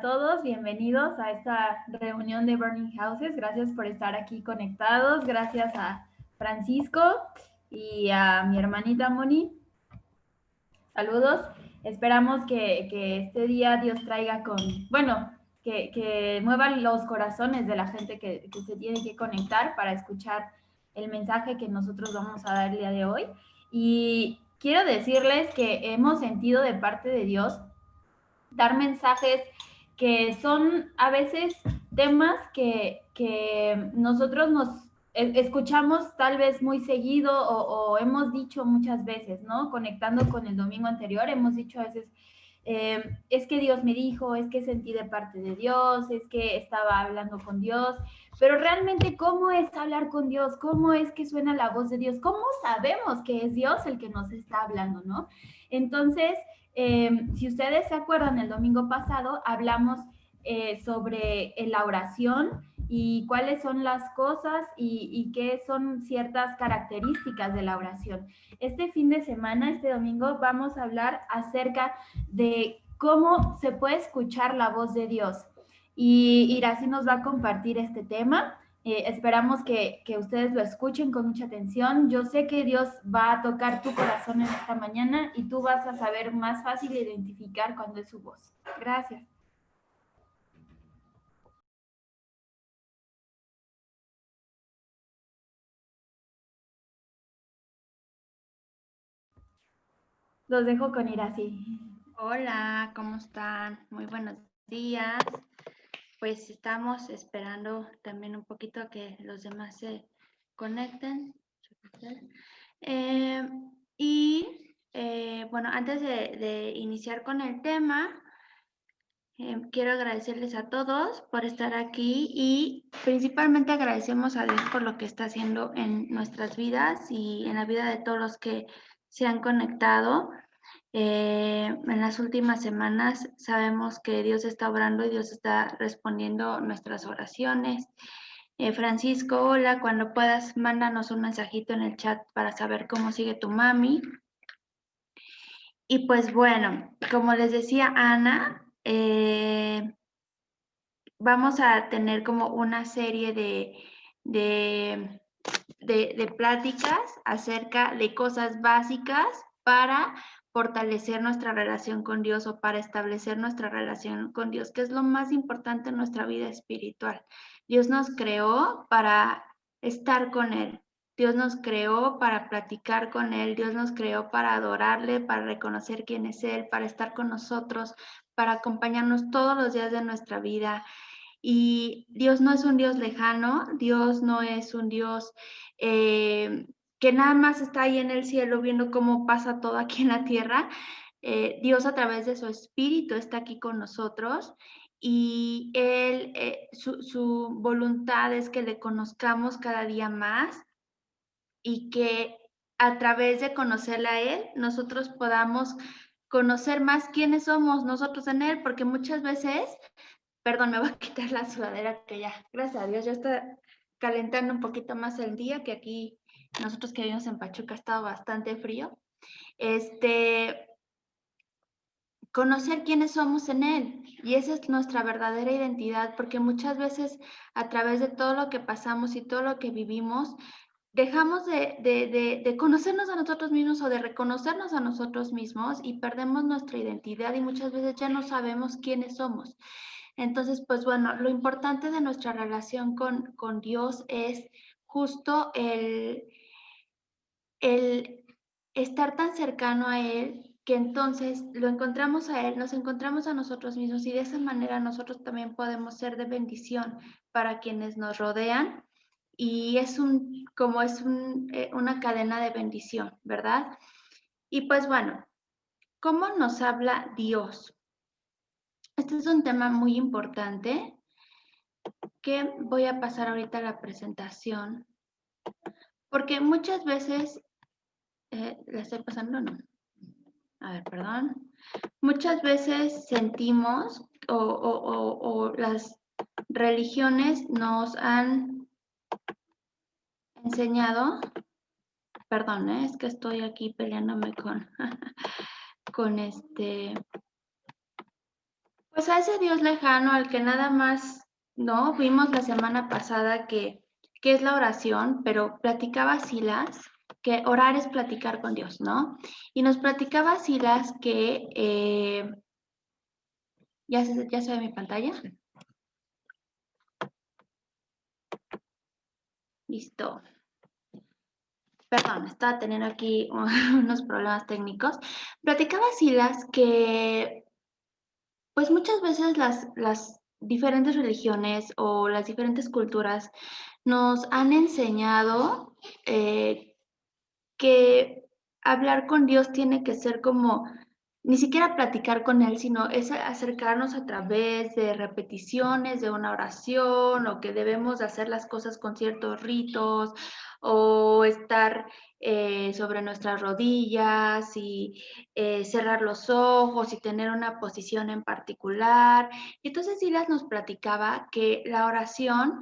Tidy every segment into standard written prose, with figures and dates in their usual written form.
Todos, bienvenidos a esta reunión de Burning Houses. Gracias por estar aquí conectados. Gracias a Francisco y a mi hermanita Moni. Saludos. Esperamos que este día Dios traiga que muevan los corazones de la gente que se tiene que conectar para escuchar el mensaje que nosotros vamos a dar el día de hoy. Y quiero decirles que hemos sentido de parte de Dios dar mensajes que son a veces temas que nosotros nos escuchamos tal vez muy seguido o hemos dicho muchas veces, ¿no? Conectando con el domingo anterior, hemos dicho a veces, es que Dios me dijo, es que sentí de parte de Dios, es que estaba hablando con Dios, pero realmente, ¿cómo es hablar con Dios? ¿Cómo es que suena la voz de Dios? ¿Cómo sabemos que es Dios el que nos está hablando, no? Entonces, si ustedes se acuerdan, el domingo pasado hablamos sobre la oración y cuáles son las cosas y qué son ciertas características de la oración. Este fin de semana, este domingo, vamos a hablar acerca de cómo se puede escuchar la voz de Dios. Y Iracy nos va a compartir este tema. Esperamos que ustedes lo escuchen con mucha atención. Yo sé que Dios va a tocar tu corazón en esta mañana y tú vas a saber más fácil identificar cuando es su voz. Gracias. Los dejo con Iracy. Hola, ¿cómo están? Muy buenos días. Pues estamos esperando también un poquito a que los demás se conecten. Bueno, antes de iniciar con el tema, quiero agradecerles a todos por estar aquí y principalmente agradecemos a Dios por lo que está haciendo en nuestras vidas y en la vida de todos los que se han conectado. En las últimas semanas sabemos que Dios está obrando y Dios está respondiendo nuestras oraciones. Francisco, hola, cuando puedas, mándanos un mensajito en el chat para saber cómo sigue tu mami. Y pues bueno, como les decía Ana, vamos a tener como una serie de pláticas acerca de cosas básicas para fortalecer nuestra relación con Dios o para establecer nuestra relación con Dios, que es lo más importante en nuestra vida espiritual. Dios nos creó para estar con Él. Dios nos creó para platicar con Él, Dios nos creó para adorarle, para reconocer quién es Él, para estar con nosotros, para acompañarnos todos los días de nuestra vida. Y Dios no es un Dios lejano, Dios no es un Dios que nada más está ahí en el cielo viendo cómo pasa todo aquí en la tierra. Dios a través de su espíritu está aquí con nosotros y Él, su voluntad es que le conozcamos cada día más y que a través de conocerle a Él, nosotros podamos conocer más quiénes somos nosotros en Él, porque muchas veces, perdón, me voy a quitar la sudadera que ya, gracias a Dios, ya está calentando un poquito más el día, que aquí nosotros que vivimos en Pachuca ha estado bastante frío. Conocer quiénes somos en Él. Y esa es nuestra verdadera identidad, porque muchas veces a través de todo lo que pasamos y todo lo que vivimos, dejamos de conocernos a nosotros mismos o de reconocernos a nosotros mismos y perdemos nuestra identidad y muchas veces ya no sabemos quiénes somos. Entonces, pues bueno, lo importante de nuestra relación con Dios es justo el estar tan cercano a Él que entonces lo encontramos a Él, nos encontramos a nosotros mismos y de esa manera nosotros también podemos ser de bendición para quienes nos rodean y es una cadena de bendición, ¿verdad? Y pues bueno, ¿cómo nos habla Dios? Este es un tema muy importante que voy a pasar ahorita a la presentación porque muchas veces, ¿la estoy pasando o no? A ver, perdón. Muchas veces sentimos o las religiones nos han enseñado, perdón, es que estoy aquí peleándome con Pues a ese Dios lejano al que nada más, ¿no? Vimos la semana pasada que es la oración, pero platicaba Silas que orar es platicar con Dios, ¿no? Y nos platicaba Silas que, ¿ya se ve mi pantalla? Listo. Perdón, estaba teniendo aquí unos problemas técnicos. Platicaba Silas que pues muchas veces las diferentes religiones o las diferentes culturas nos han enseñado que hablar con Dios tiene que ser como, ni siquiera platicar con Él, sino es acercarnos a través de repeticiones de una oración o que debemos de hacer las cosas con ciertos ritos o estar sobre nuestras rodillas y cerrar los ojos y tener una posición en particular. Y entonces Silas nos platicaba que la oración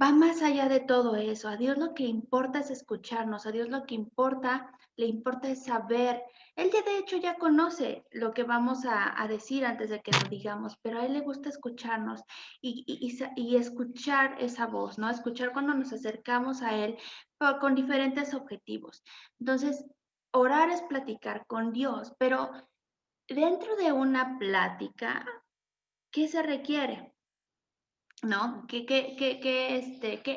va más allá de todo eso. A Dios lo que importa es escucharnos, a Dios lo que importa, le importa es saber. Él ya de hecho ya conoce lo que vamos a decir antes de que lo digamos, pero a Él le gusta escucharnos y escuchar esa voz, ¿no? Escuchar cuando nos acercamos a Él con diferentes objetivos. Entonces, orar es platicar con Dios, pero dentro de una plática, ¿qué se requiere? ¿No? ¿Qué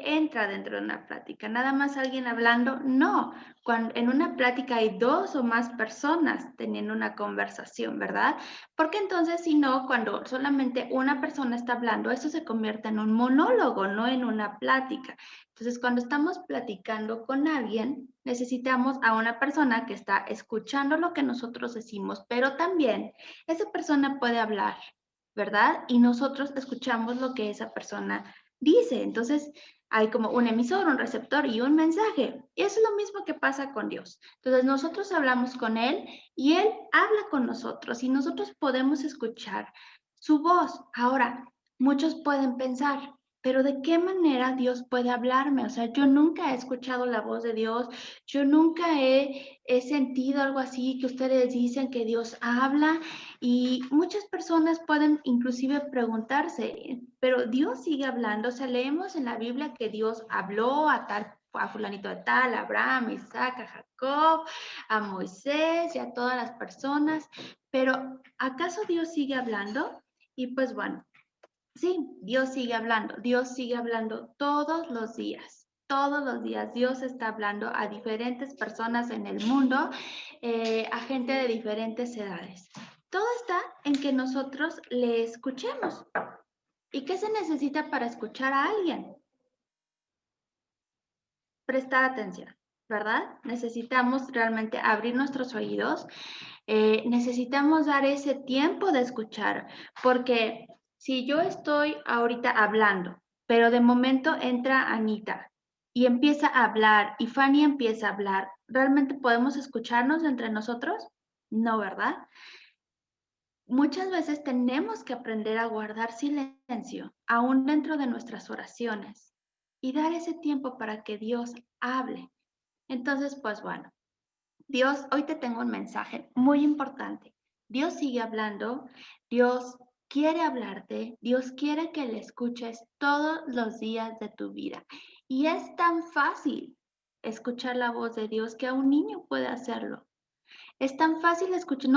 entra dentro de una plática? ¿Nada más alguien hablando? No. Cuando en una plática hay dos o más personas teniendo una conversación, ¿verdad? Porque entonces, si no, cuando solamente una persona está hablando, eso se convierte en un monólogo, no en una plática. Entonces, cuando estamos platicando con alguien, necesitamos a una persona que está escuchando lo que nosotros decimos, pero también esa persona puede hablar, ¿verdad? Y nosotros escuchamos lo que esa persona dice. Entonces, hay como un emisor, un receptor y un mensaje. Y eso es lo mismo que pasa con Dios. Entonces, nosotros hablamos con Él y Él habla con nosotros y nosotros podemos escuchar su voz. Ahora, muchos pueden pensar, pero ¿de qué manera Dios puede hablarme? O sea, yo nunca he escuchado la voz de Dios, yo nunca he sentido algo así que ustedes dicen que Dios habla. Y muchas personas pueden inclusive preguntarse, pero Dios sigue hablando. O sea, leemos en la Biblia que Dios habló a fulanito de tal, a Abraham, a Isaac, a Jacob, a Moisés y a todas las personas. Pero ¿acaso Dios sigue hablando? Y pues bueno, sí, Dios sigue hablando. Dios sigue hablando todos los días. Todos los días Dios está hablando a diferentes personas en el mundo, a gente de diferentes edades. Todo está en que nosotros le escuchemos. ¿Y qué se necesita para escuchar a alguien? Prestar atención, ¿verdad? Necesitamos realmente abrir nuestros oídos, necesitamos dar ese tiempo de escuchar, porque si yo estoy ahorita hablando, pero de momento entra Anita y empieza a hablar y Fanny empieza a hablar, ¿realmente podemos escucharnos entre nosotros? No, ¿verdad? Muchas veces tenemos que aprender a guardar silencio, aún dentro de nuestras oraciones, y dar ese tiempo para que Dios hable. Entonces, pues bueno, Dios, hoy te tengo un mensaje muy importante. Dios sigue hablando, Dios quiere hablarte, Dios quiere que le escuches todos los días de tu vida. Y es tan fácil escuchar la voz de Dios que a un niño puede hacerlo. Es tan fácil escuchar,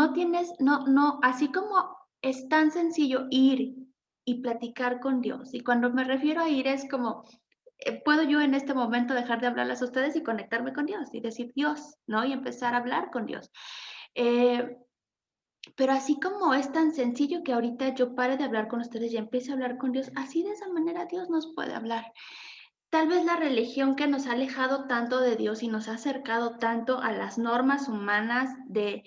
así como es tan sencillo ir y platicar con Dios. Y cuando me refiero a ir es como, puedo yo en este momento dejar de hablarles a ustedes y conectarme con Dios y decir Dios, ¿no? Y empezar a hablar con Dios. Pero así como es tan sencillo que ahorita yo pare de hablar con ustedes y empiece a hablar con Dios, así de esa manera Dios nos puede hablar. Tal vez la religión que nos ha alejado tanto de Dios y nos ha acercado tanto a las normas humanas de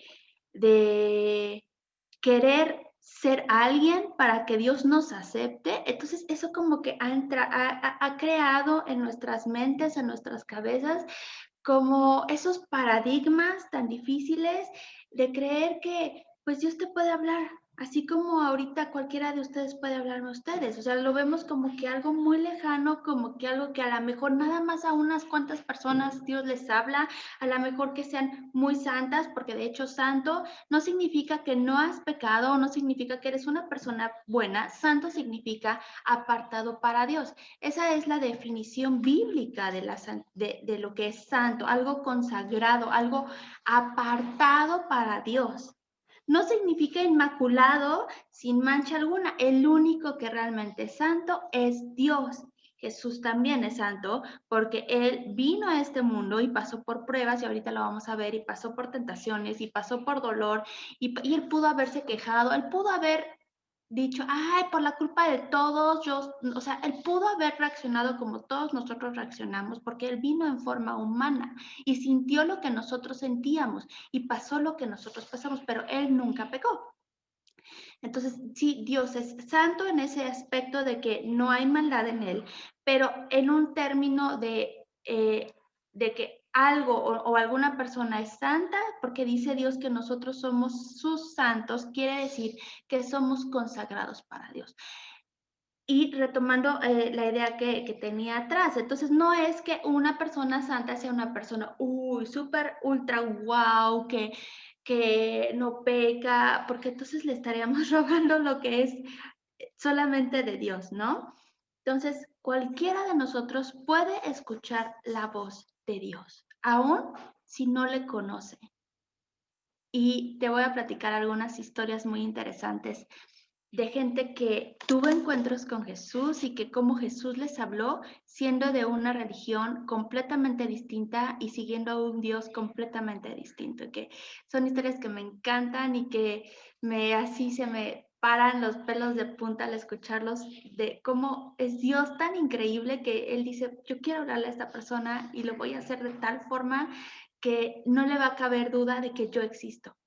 querer ser alguien para que Dios nos acepte, entonces eso como que ha creado en nuestras mentes, en nuestras cabezas, como esos paradigmas tan difíciles de creer que pues Dios te puede hablar, Así como ahorita cualquiera de ustedes puede hablarme a ustedes, o sea, lo vemos como que algo muy lejano, como que algo que a lo mejor nada más a unas cuantas personas Dios les habla, a lo mejor que sean muy santas, porque de hecho santo no significa que no has pecado, no significa que eres una persona buena, santo significa apartado para Dios. Esa es la definición bíblica de lo que es santo, algo consagrado, algo apartado para Dios. No significa inmaculado, sin mancha alguna. El único que realmente es santo es Dios. Jesús también es santo porque Él vino a este mundo y pasó por pruebas, y ahorita lo vamos a ver, y pasó por tentaciones, y pasó por dolor, y Él pudo haberse quejado, Él pudo haber dicho, ay, por la culpa de todos, o sea, Él pudo haber reaccionado como todos nosotros reaccionamos, porque Él vino en forma humana y sintió lo que nosotros sentíamos y pasó lo que nosotros pasamos, pero Él nunca pecó. Entonces, sí, Dios es santo en ese aspecto de que no hay maldad en Él, pero en un término de que algo o alguna persona es santa, porque dice Dios que nosotros somos sus santos, quiere decir que somos consagrados para Dios. Y retomando la idea que tenía atrás, entonces no es que una persona santa sea una persona, uy, súper, ultra, wow, que no peca, porque entonces le estaríamos robando lo que es solamente de Dios, ¿no? Entonces, cualquiera de nosotros puede escuchar la voz de Dios, aun si no le conoce. Y te voy a platicar algunas historias muy interesantes de gente que tuvo encuentros con Jesús y que como Jesús les habló, siendo de una religión completamente distinta y siguiendo a un Dios completamente distinto, que son historias que me encantan y que así se me paran los pelos de punta al escucharlos, de cómo es Dios tan increíble que Él dice, yo quiero hablarle a esta persona y lo voy a hacer de tal forma que no le va a caber duda de que yo existo.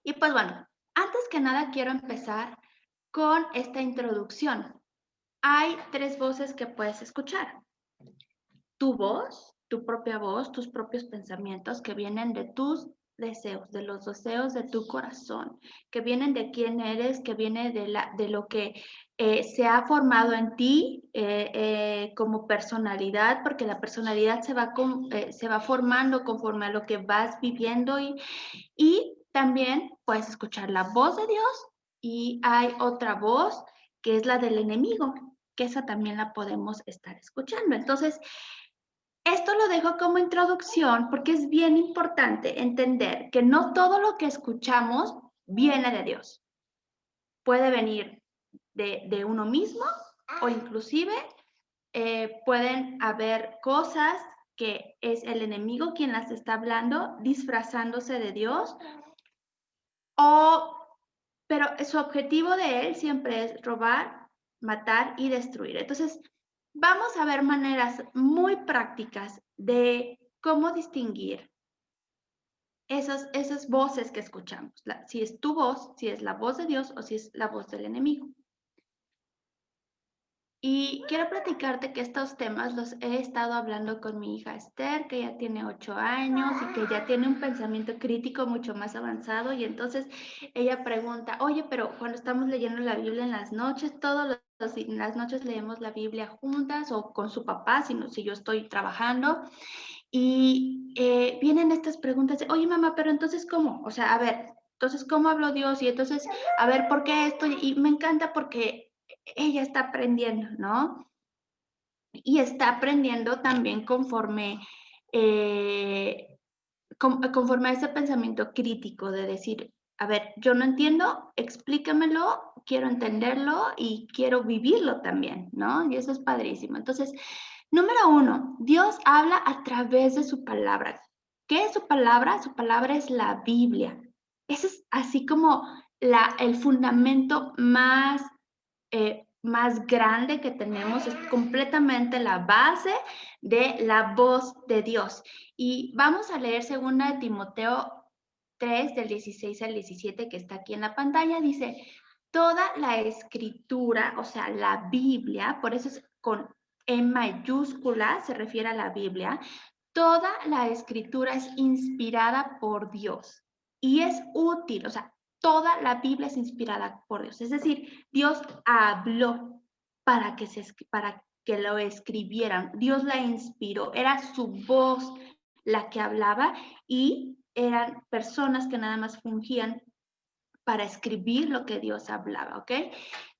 Y pues bueno, antes que nada quiero empezar con esta introducción. Hay 3 voces que puedes escuchar. Tu voz, tu propia voz, tus propios pensamientos que vienen de tus deseos, de los deseos de tu corazón, que vienen de quién eres, que viene de lo que se ha formado en ti como personalidad, porque la personalidad se va formando conforme a lo que vas viviendo y también puedes escuchar la voz de Dios y hay otra voz que es la del enemigo, que esa también la podemos estar escuchando. Entonces, esto lo dejo como introducción porque es bien importante entender que no todo lo que escuchamos viene de Dios. Puede venir de uno mismo o inclusive pueden haber cosas que es el enemigo quien las está hablando, disfrazándose de Dios, pero su objetivo de él siempre es robar, matar y destruir. Entonces, vamos a ver maneras muy prácticas de cómo distinguir esas voces que escuchamos. Si es tu voz, si es la voz de Dios o si es la voz del enemigo. Y quiero platicarte que estos temas los he estado hablando con mi hija Esther, que ya tiene 8 años y que ya tiene un pensamiento crítico mucho más avanzado. Y entonces ella pregunta, oye, pero cuando estamos leyendo la Biblia en las noches, en las noches leemos la Biblia juntas o con su papá, si yo estoy trabajando. Y vienen estas preguntas de, oye, mamá, pero entonces, ¿cómo? O sea, a ver, entonces, ¿cómo habló Dios? Y entonces, a ver, ¿por qué esto? Y me encanta porque ella está aprendiendo, ¿no? Y está aprendiendo también conforme a ese pensamiento crítico de decir, a ver, yo no entiendo, explícamelo, quiero entenderlo y quiero vivirlo también, ¿no? Y eso es padrísimo. Entonces, número 1, Dios habla a través de su palabra. ¿Qué es su palabra? Su palabra es la Biblia. Ese es así como el fundamento más grande que tenemos, es completamente la base de la voz de Dios. Y vamos a leer 2 de Timoteo 3, del 16 al 17, que está aquí en la pantalla. Dice, toda la escritura, o sea, la Biblia, por eso es con E mayúscula, se refiere a la Biblia, toda la escritura es inspirada por Dios y es útil, o sea, toda la Biblia es inspirada por Dios. Es decir, Dios habló para que lo escribieran. Dios la inspiró. Era su voz la que hablaba y eran personas que nada más fungían para escribir lo que Dios hablaba, ¿ok?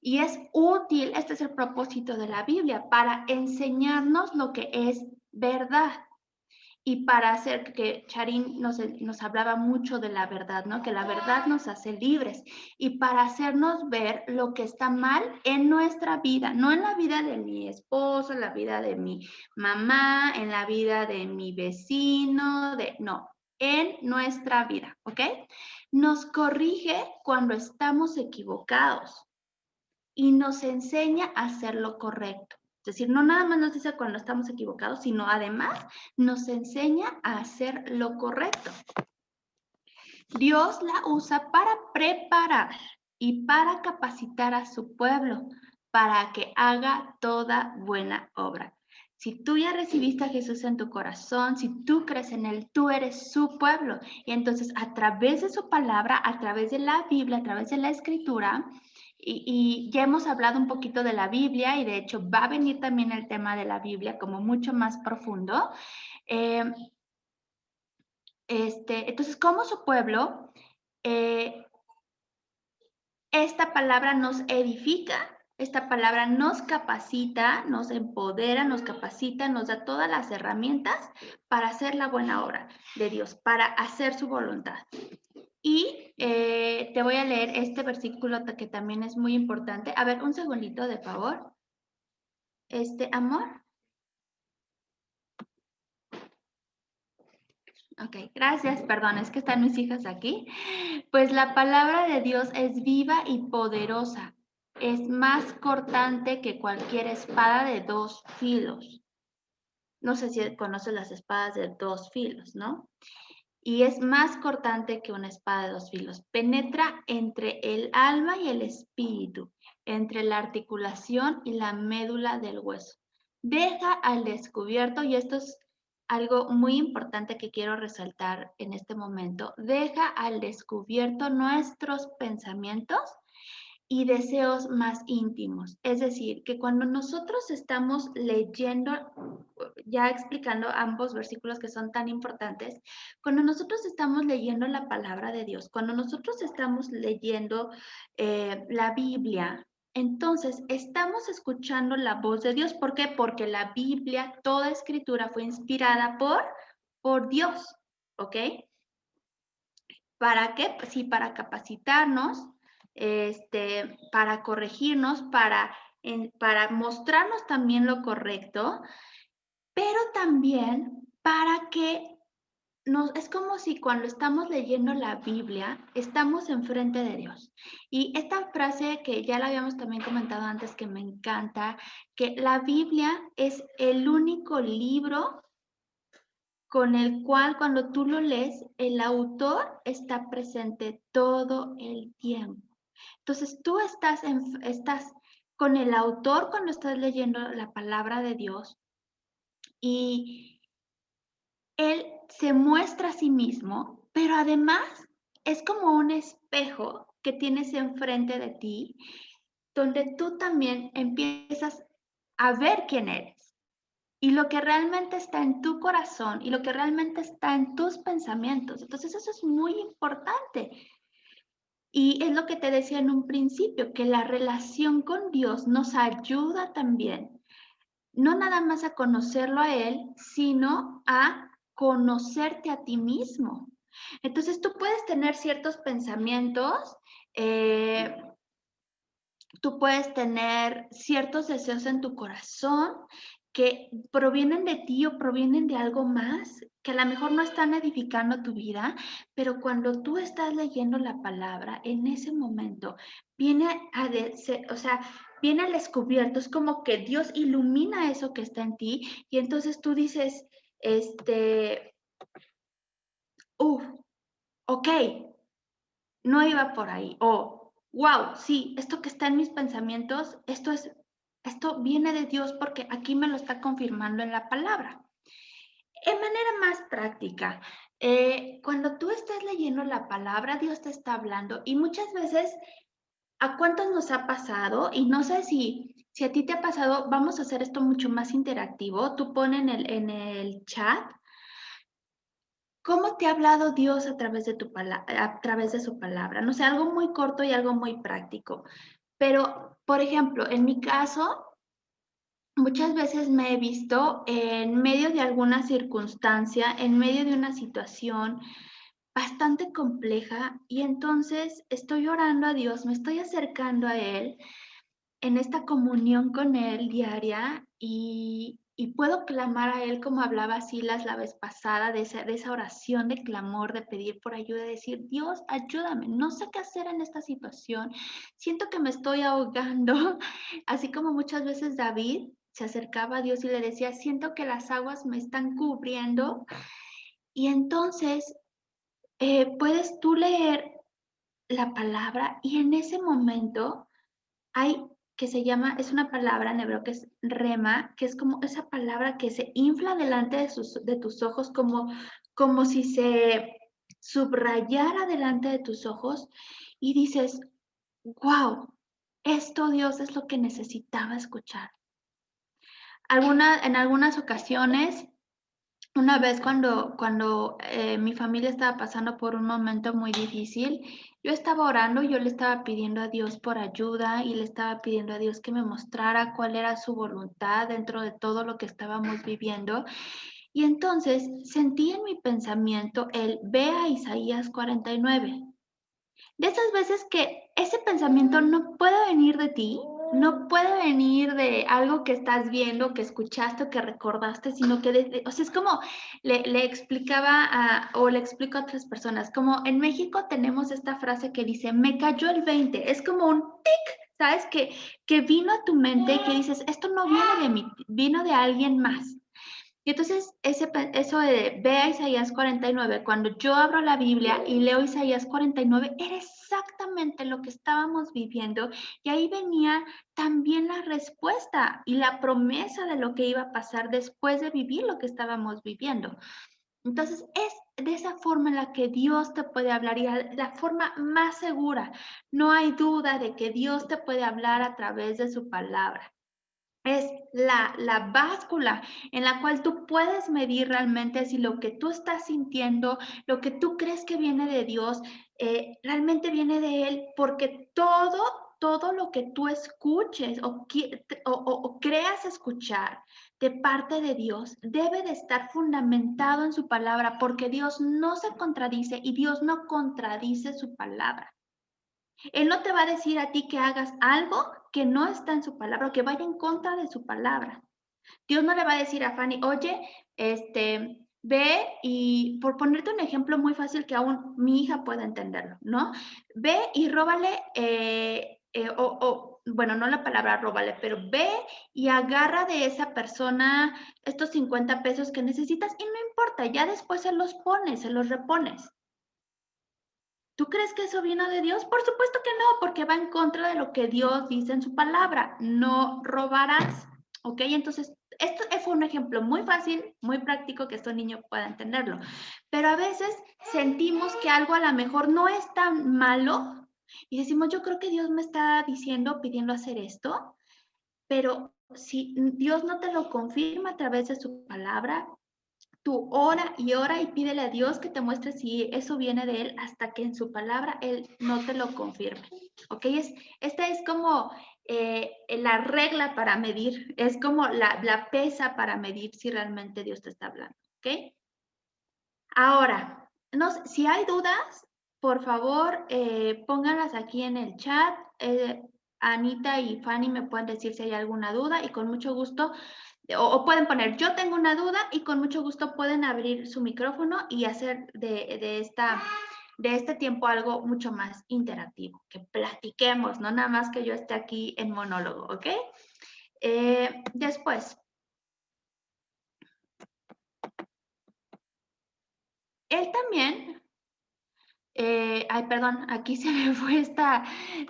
Y es útil, este es el propósito de la Biblia, para enseñarnos lo que es verdad. Y para hacer que Charín nos hablaba mucho de la verdad, ¿no? Que la verdad nos hace libres. Y para hacernos ver lo que está mal en nuestra vida, no en la vida de mi esposo, en la vida de mi mamá, en la vida de mi vecino, no, en nuestra vida, ¿ok? Nos corrige cuando estamos equivocados y nos enseña a hacer lo correcto. Es decir, no nada más nos dice cuando estamos equivocados, sino además nos enseña a hacer lo correcto. Dios la usa para preparar y para capacitar a su pueblo para que haga toda buena obra. Si tú ya recibiste a Jesús en tu corazón, si tú crees en Él, tú eres su pueblo. Y entonces a través de su palabra, a través de la Biblia, a través de la Escritura, y ya hemos hablado un poquito de la Biblia y de hecho va a venir también el tema de la Biblia como mucho más profundo. Entonces, como su pueblo, esta palabra nos edifica, esta palabra nos capacita, nos empodera, nos capacita, nos da todas las herramientas para hacer la buena obra de Dios, para hacer su voluntad. Y te voy a leer este versículo que también es muy importante. A ver, un segundito, de favor. Amor. Ok, gracias, perdón, es que están mis hijas aquí. Pues la palabra de Dios es viva y poderosa. Es más cortante que cualquier espada de 2 filos. No sé si conoces las espadas de 2 filos, ¿no? Y es más cortante que una espada de 2 filos. Penetra entre el alma y el espíritu, entre la articulación y la médula del hueso. Deja al descubierto, y esto es algo muy importante que quiero resaltar en este momento, deja al descubierto nuestros pensamientos y deseos más íntimos. Es decir, que cuando nosotros estamos leyendo, ya explicando ambos versículos que son tan importantes, cuando nosotros estamos leyendo la palabra de Dios, cuando nosotros estamos leyendo la Biblia, entonces estamos escuchando la voz de Dios. ¿Por qué? Porque la Biblia, toda escritura fue inspirada por Dios, ¿ok? ¿Para qué? Pues sí, para capacitarnos, para corregirnos, para mostrarnos también lo correcto, pero también para que es como si cuando estamos leyendo la Biblia, estamos enfrente de Dios. Y esta frase que ya la habíamos también comentado antes, que me encanta, que la Biblia es el único libro con el cual cuando tú lo lees, el autor está presente todo el tiempo. Entonces tú estás con el autor cuando estás leyendo la palabra de Dios y él se muestra a sí mismo, pero además es como un espejo que tienes enfrente de ti, donde tú también empiezas a ver quién eres. Y lo que realmente está en tu corazón y lo que realmente está en tus pensamientos. Entonces eso es muy importante. Y es lo que te decía en un principio, que la relación con Dios nos ayuda también, no nada más a conocerlo a Él, sino a conocerte a ti mismo. Entonces tú puedes tener ciertos pensamientos, tú puedes tener ciertos deseos en tu corazón que provienen de ti o provienen de algo más, que a lo mejor no están edificando tu vida, pero cuando tú estás leyendo la palabra, en ese momento viene viene al descubierto, es como que Dios ilumina eso que está en ti y entonces tú dices, ok, no iba por ahí, o wow, sí, esto que está en mis pensamientos, esto viene de Dios porque aquí me lo está confirmando en la palabra. En manera más práctica, Cuando tú estás leyendo la palabra, Dios te está hablando y muchas veces, ¿a cuántos nos ha pasado? Y no sé si a ti te ha pasado, vamos a hacer esto mucho más interactivo. Tú pon en el chat, ¿cómo te ha hablado Dios a través de a través de su palabra? No sé, algo muy corto y algo muy práctico. Pero, por ejemplo, en mi caso, muchas veces me he visto en medio de alguna circunstancia, en medio de una situación bastante compleja y entonces estoy orando a Dios, me estoy acercando a Él en esta comunión con Él diaria y puedo clamar a Él como hablaba Silas la vez pasada, de esa oración de clamor, de pedir por ayuda, de decir, Dios, ayúdame, no sé qué hacer en esta situación, siento que me estoy ahogando, así como muchas veces David se acercaba a Dios y le decía, siento que las aguas me están cubriendo y entonces puedes tú leer la palabra y en ese momento hay que se llama, es una palabra en hebreo que es rema, que es como esa palabra que se infla delante de tus ojos, como si se subrayara delante de tus ojos y dices, wow, esto Dios es lo que necesitaba escuchar. En algunas ocasiones una vez cuando mi familia estaba pasando por un momento muy difícil, yo estaba orando, yo le estaba pidiendo a Dios por ayuda y le estaba pidiendo a Dios que me mostrara cuál era su voluntad dentro de todo lo que estábamos viviendo. Y entonces sentí en mi pensamiento el ve a Isaías 49. De esas veces que ese pensamiento no puede venir de ti, no puede venir de algo que estás viendo, que escuchaste o que recordaste, sino que, o sea, es como le explicaba o le explico a otras personas, como en México tenemos esta frase que dice, me cayó el 20, es como un tic, ¿sabes? Que vino a tu mente y que dices, esto no viene de mí, vino de alguien más. Y entonces eso de ve a Isaías 49, cuando yo abro la Biblia y leo Isaías 49, era exactamente lo que estábamos viviendo y ahí venía también la respuesta y la promesa de lo que iba a pasar después de vivir lo que estábamos viviendo. Entonces es de esa forma en la que Dios te puede hablar y la forma más segura. No hay duda de que Dios te puede hablar a través de su palabra. Es la báscula en la cual tú puedes medir realmente si lo que tú estás sintiendo, lo que tú crees que viene de Dios, realmente viene de Él, porque todo lo que tú escuches o creas escuchar de parte de Dios debe de estar fundamentado en su palabra, porque Dios no se contradice y Dios no contradice su palabra. Él no te va a decir a ti que hagas algo que no está en su palabra o que vaya en contra de su palabra. Dios no le va a decir a Fanny, oye, ve y, por ponerte un ejemplo muy fácil que aún mi hija pueda entenderlo, ¿no? Ve y róbale, bueno, no la palabra róbale, pero ve y agarra de esa persona estos 50 pesos que necesitas y no importa, ya después se los pones, se los repones. ¿Tú crees que eso vino de Dios? Por supuesto que no, porque va en contra de lo que Dios dice en su palabra. No robarás. ¿Ok? Entonces, esto fue un ejemplo muy fácil, muy práctico que este niño pueda entenderlo. Pero a veces sentimos que algo a lo mejor no es tan malo y decimos, yo creo que Dios me está diciendo, pidiendo hacer esto, pero si Dios no te lo confirma a través de su palabra, tú ora y pídele a Dios que te muestre si eso viene de Él hasta que en su palabra Él no te lo confirme. ¿Ok? Esta es como la regla para medir, es como la pesa para medir si realmente Dios te está hablando. ¿Ok? Ahora, si hay dudas, por favor, pónganlas aquí en el chat. Anita y Fanny me pueden decir si hay alguna duda y con mucho gusto, o pueden poner yo tengo una duda y con mucho gusto pueden abrir su micrófono y hacer de este tiempo algo mucho más interactivo, que platiquemos, no nada más que yo esté aquí en monólogo, ¿ok? Después, él también, ay, perdón, aquí se me fue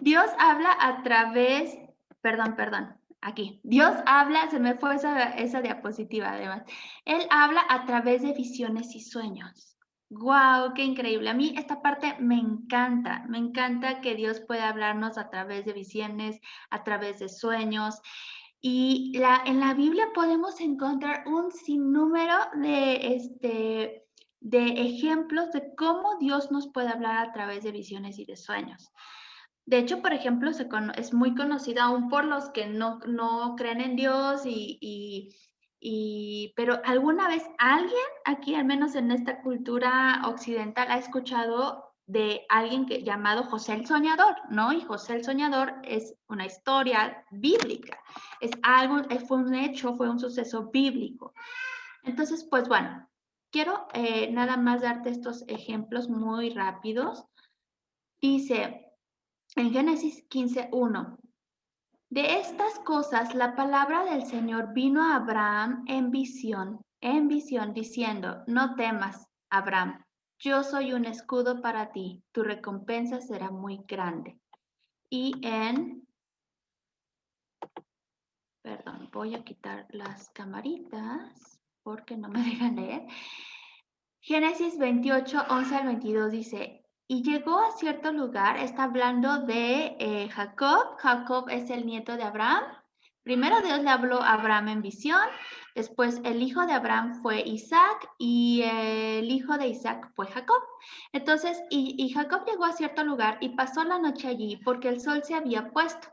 Dios habla a través, perdón, aquí. Dios habla, se me fue esa diapositiva además. Él habla a través de visiones y sueños. Wow, qué increíble. A mí esta parte me encanta que Dios pueda hablarnos a través de visiones, a través de sueños. Y en la Biblia podemos encontrar un sinnúmero de ejemplos de cómo Dios nos puede hablar a través de visiones y de sueños. De hecho, por ejemplo, es muy conocida aún por los que no creen en Dios pero ¿alguna vez alguien aquí, al menos en esta cultura occidental, ha escuchado de alguien llamado José el Soñador, ¿no? Y José el Soñador es una historia bíblica, fue un hecho, fue un suceso bíblico. Entonces, pues bueno, quiero nada más darte estos ejemplos muy rápidos. Dice en Génesis 15:1. De estas cosas la palabra del Señor vino a Abraham en visión, diciendo, no temas, Abraham, yo soy un escudo para ti, tu recompensa será muy grande. Y perdón, voy a quitar las camaritas porque no me dejan leer. Génesis 28:11-22 dice, y llegó a cierto lugar, está hablando de Jacob. Jacob es el nieto de Abraham. Primero Dios le habló a Abraham en visión, después el hijo de Abraham fue Isaac y el hijo de Isaac fue Jacob. Entonces, y Jacob llegó a cierto lugar y pasó la noche allí porque el sol se había puesto.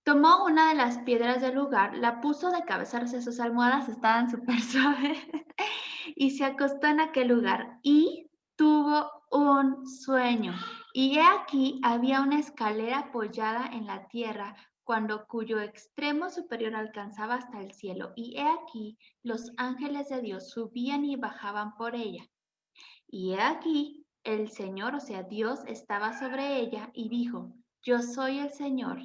Tomó una de las piedras del lugar, la puso de cabeza, sus almohadas estaban súper suaves, y se acostó en aquel lugar y tuvo un sueño. Y he aquí había una escalera apoyada en la tierra, cuyo extremo superior alcanzaba hasta el cielo. Y he aquí los ángeles de Dios subían y bajaban por ella. Y he aquí el Señor, o sea, Dios, estaba sobre ella y dijo, yo soy el Señor,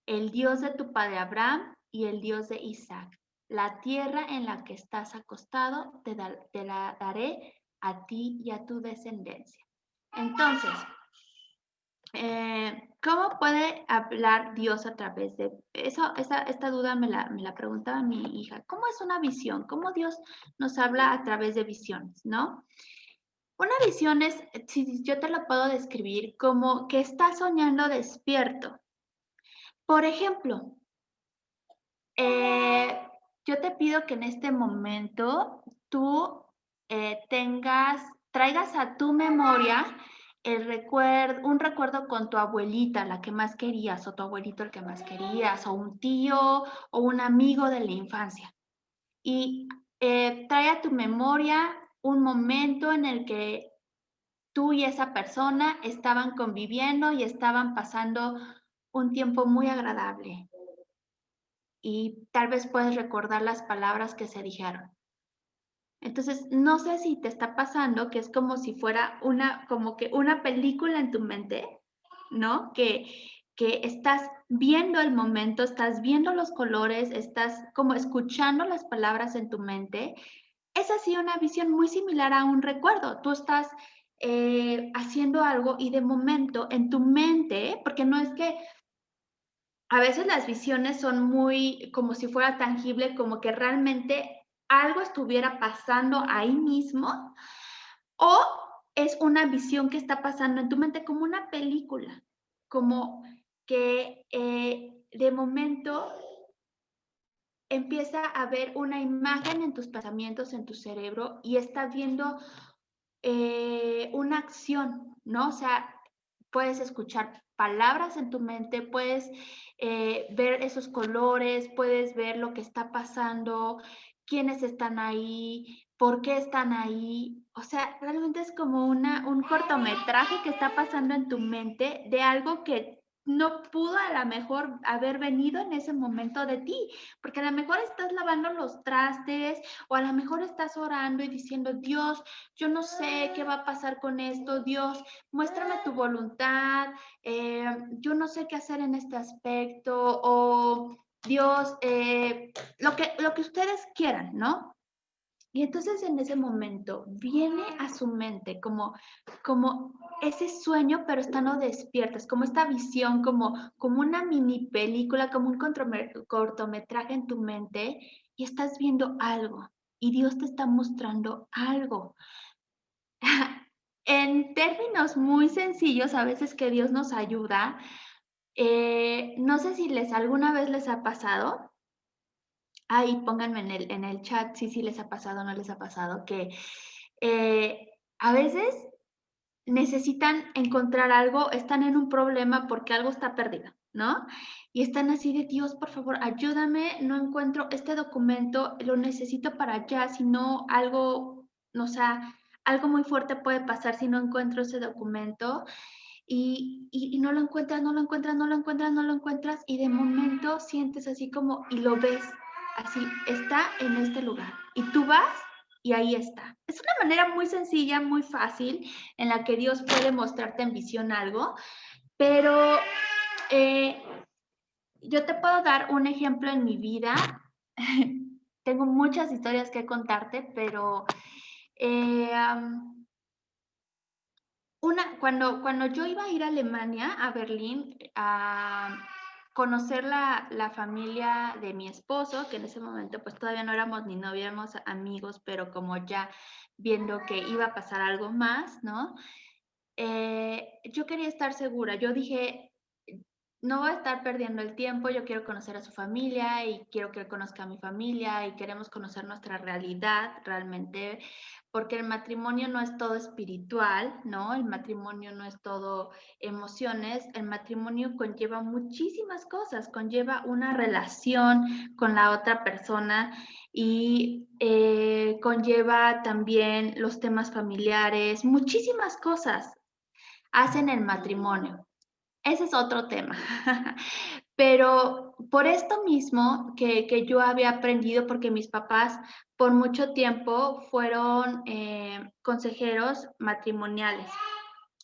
el Dios de tu padre Abraham y el Dios de Isaac. La tierra en la que estás acostado te la daré a ti y a tu descendencia. Entonces, ¿cómo puede hablar Dios a través de eso? Esta duda me la preguntaba mi hija. ¿Cómo es una visión? ¿Cómo Dios nos habla a través de visiones, no? Una visión es, si yo te lo puedo describir, como que estás soñando despierto. Por ejemplo, yo te pido que en este momento tú traigas a tu memoria un recuerdo con tu abuelita, la que más querías, o tu abuelito el que más querías, o un tío, o un amigo de la infancia. Y trae a tu memoria un momento en el que tú y esa persona estaban conviviendo y estaban pasando un tiempo muy agradable. Y tal vez puedes recordar las palabras que se dijeron. Entonces, no sé si te está pasando que es como si fuera como que una película en tu mente, ¿no? Que estás viendo el momento, estás viendo los colores, estás como escuchando las palabras en tu mente. Es así una visión muy similar a un recuerdo. Tú estás haciendo algo y de momento en tu mente, porque no es que a veces las visiones son muy como si fuera tangible, como que realmente algo estuviera pasando ahí mismo, o es una visión que está pasando en tu mente como una película, como que de momento empieza a ver una imagen en tus pensamientos, en tu cerebro, y estás viendo una acción, ¿no? O sea, puedes escuchar palabras en tu mente, puedes ver esos colores, puedes ver lo que está pasando, quiénes están ahí, por qué están ahí. O sea, realmente es como un cortometraje que está pasando en tu mente de algo que no pudo a lo mejor haber venido en ese momento de ti, porque a lo mejor estás lavando los trastes o a lo mejor estás orando y diciendo, Dios, yo no sé qué va a pasar con esto, Dios, muéstrame tu voluntad, yo no sé qué hacer en este aspecto, o Dios, lo que ustedes quieran, ¿no? Y entonces en ese momento viene a su mente como ese sueño, pero estando despiertos, como esta visión, como una mini película, como un cortometraje en tu mente, y estás viendo algo, y Dios te está mostrando algo. En términos muy sencillos, a veces que Dios nos ayuda, no sé si alguna vez les ha pasado, ahí pónganme en el chat si les ha pasado o no les ha pasado, que a veces necesitan encontrar algo, están en un problema porque algo está perdido, ¿no? Y están así de, Dios, por favor, ayúdame, no encuentro este documento, lo necesito para allá, si no algo, o sea, algo muy fuerte puede pasar si no encuentro ese documento. Y no lo encuentras, no lo encuentras, no lo encuentras, no lo encuentras, y de momento sientes así como, y lo ves, así, está en este lugar. Y tú vas y ahí está. Es una manera muy sencilla, muy fácil, en la que Dios puede mostrarte en visión algo, pero yo te puedo dar un ejemplo en mi vida. Tengo muchas historias que contarte, pero cuando yo iba a ir a Alemania, a Berlín, a conocer la familia de mi esposo, que en ese momento pues todavía no éramos ni novios, éramos amigos, pero como ya viendo que iba a pasar algo más, ¿no? Yo quería estar segura. Yo dije, no voy a estar perdiendo el tiempo, yo quiero conocer a su familia y quiero que él conozca a mi familia y queremos conocer nuestra realidad realmente, porque el matrimonio no es todo espiritual, ¿no? El matrimonio no es todo emociones, el matrimonio conlleva muchísimas cosas, conlleva una relación con la otra persona y conlleva también los temas familiares, muchísimas cosas hacen el matrimonio. Ese es otro tema. Pero por esto mismo que yo había aprendido, porque mis papás por mucho tiempo fueron consejeros matrimoniales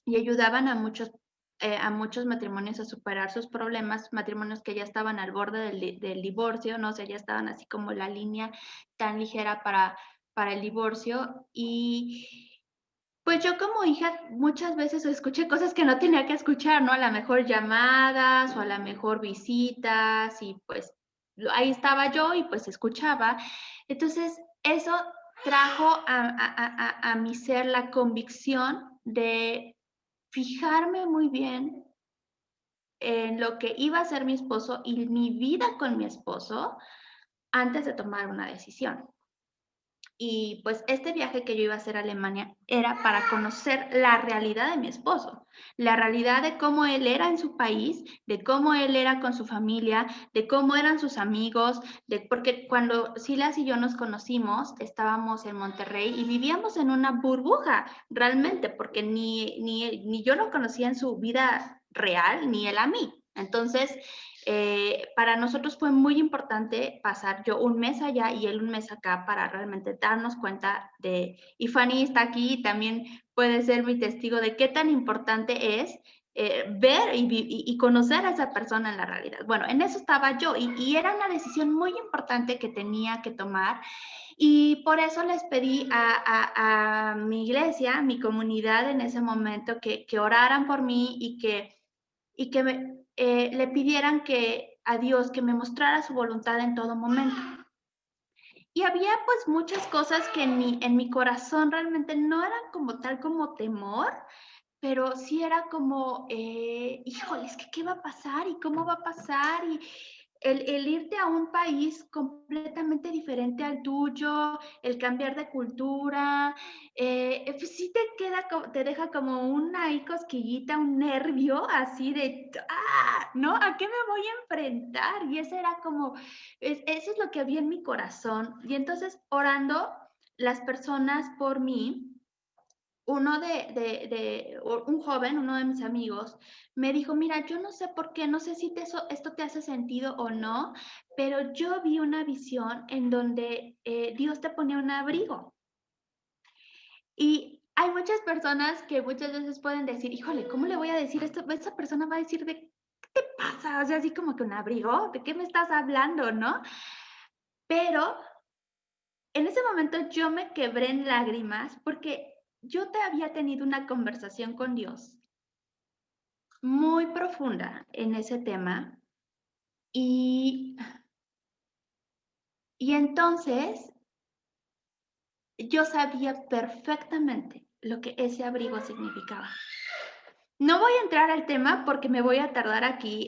y ayudaban a muchos matrimonios a superar sus problemas, matrimonios que ya estaban al borde del divorcio, no sé, ya estaban así como la línea tan ligera para el divorcio. Y pues yo como hija muchas veces escuché cosas que no tenía que escuchar, ¿no? A lo mejor llamadas o a lo mejor visitas y pues ahí estaba yo y pues escuchaba. Entonces eso trajo a mi ser la convicción de fijarme muy bien en lo que iba a ser mi esposo y mi vida con mi esposo antes de tomar una decisión. Y pues este viaje que yo iba a hacer a Alemania era para conocer la realidad de mi esposo, la realidad de cómo él era en su país, de cómo él era con su familia, de cómo eran sus amigos, porque cuando Silas y yo nos conocimos, estábamos en Monterrey y vivíamos en una burbuja realmente, porque ni yo lo conocía en su vida real, ni él a mí. Entonces, para nosotros fue muy importante pasar yo un mes allá y él un mes acá para realmente darnos cuenta y Fanny está aquí y también puede ser mi testigo de qué tan importante es ver y conocer a esa persona en la realidad. Bueno, en eso estaba yo y era una decisión muy importante que tenía que tomar. Y por eso les pedí a mi iglesia, a mi comunidad en ese momento, que oraran por mí y que le pidieran a Dios que me mostrara su voluntad en todo momento. Y había pues muchas cosas que en mi corazón realmente no eran como tal como temor, pero sí era como, híjoles, ¿qué va a pasar? ¿Y cómo va a pasar? Y el irte a un país completamente diferente al tuyo, el cambiar de cultura, pues sí te deja como una ahí cosquillita, un nervio así de, ¿no? ¿A qué me voy a enfrentar? Y ese era como, eso es lo que había en mi corazón. Y entonces orando, las personas por mí, un joven, uno de mis amigos, me dijo, mira, yo no sé por qué, no sé si esto te hace sentido o no, pero yo vi una visión en donde Dios te ponía un abrigo. Y hay muchas personas que muchas veces pueden decir, híjole, ¿cómo le voy a decir esto? Esa persona va a decir, ¿qué te pasa? O sea, así como que un abrigo, ¿de qué me estás hablando, no? Pero en ese momento yo me quebré en lágrimas porque yo te había tenido una conversación con Dios muy profunda en ese tema y, y entonces yo sabía perfectamente lo que ese abrigo significaba. No voy a entrar al tema porque me voy a tardar aquí.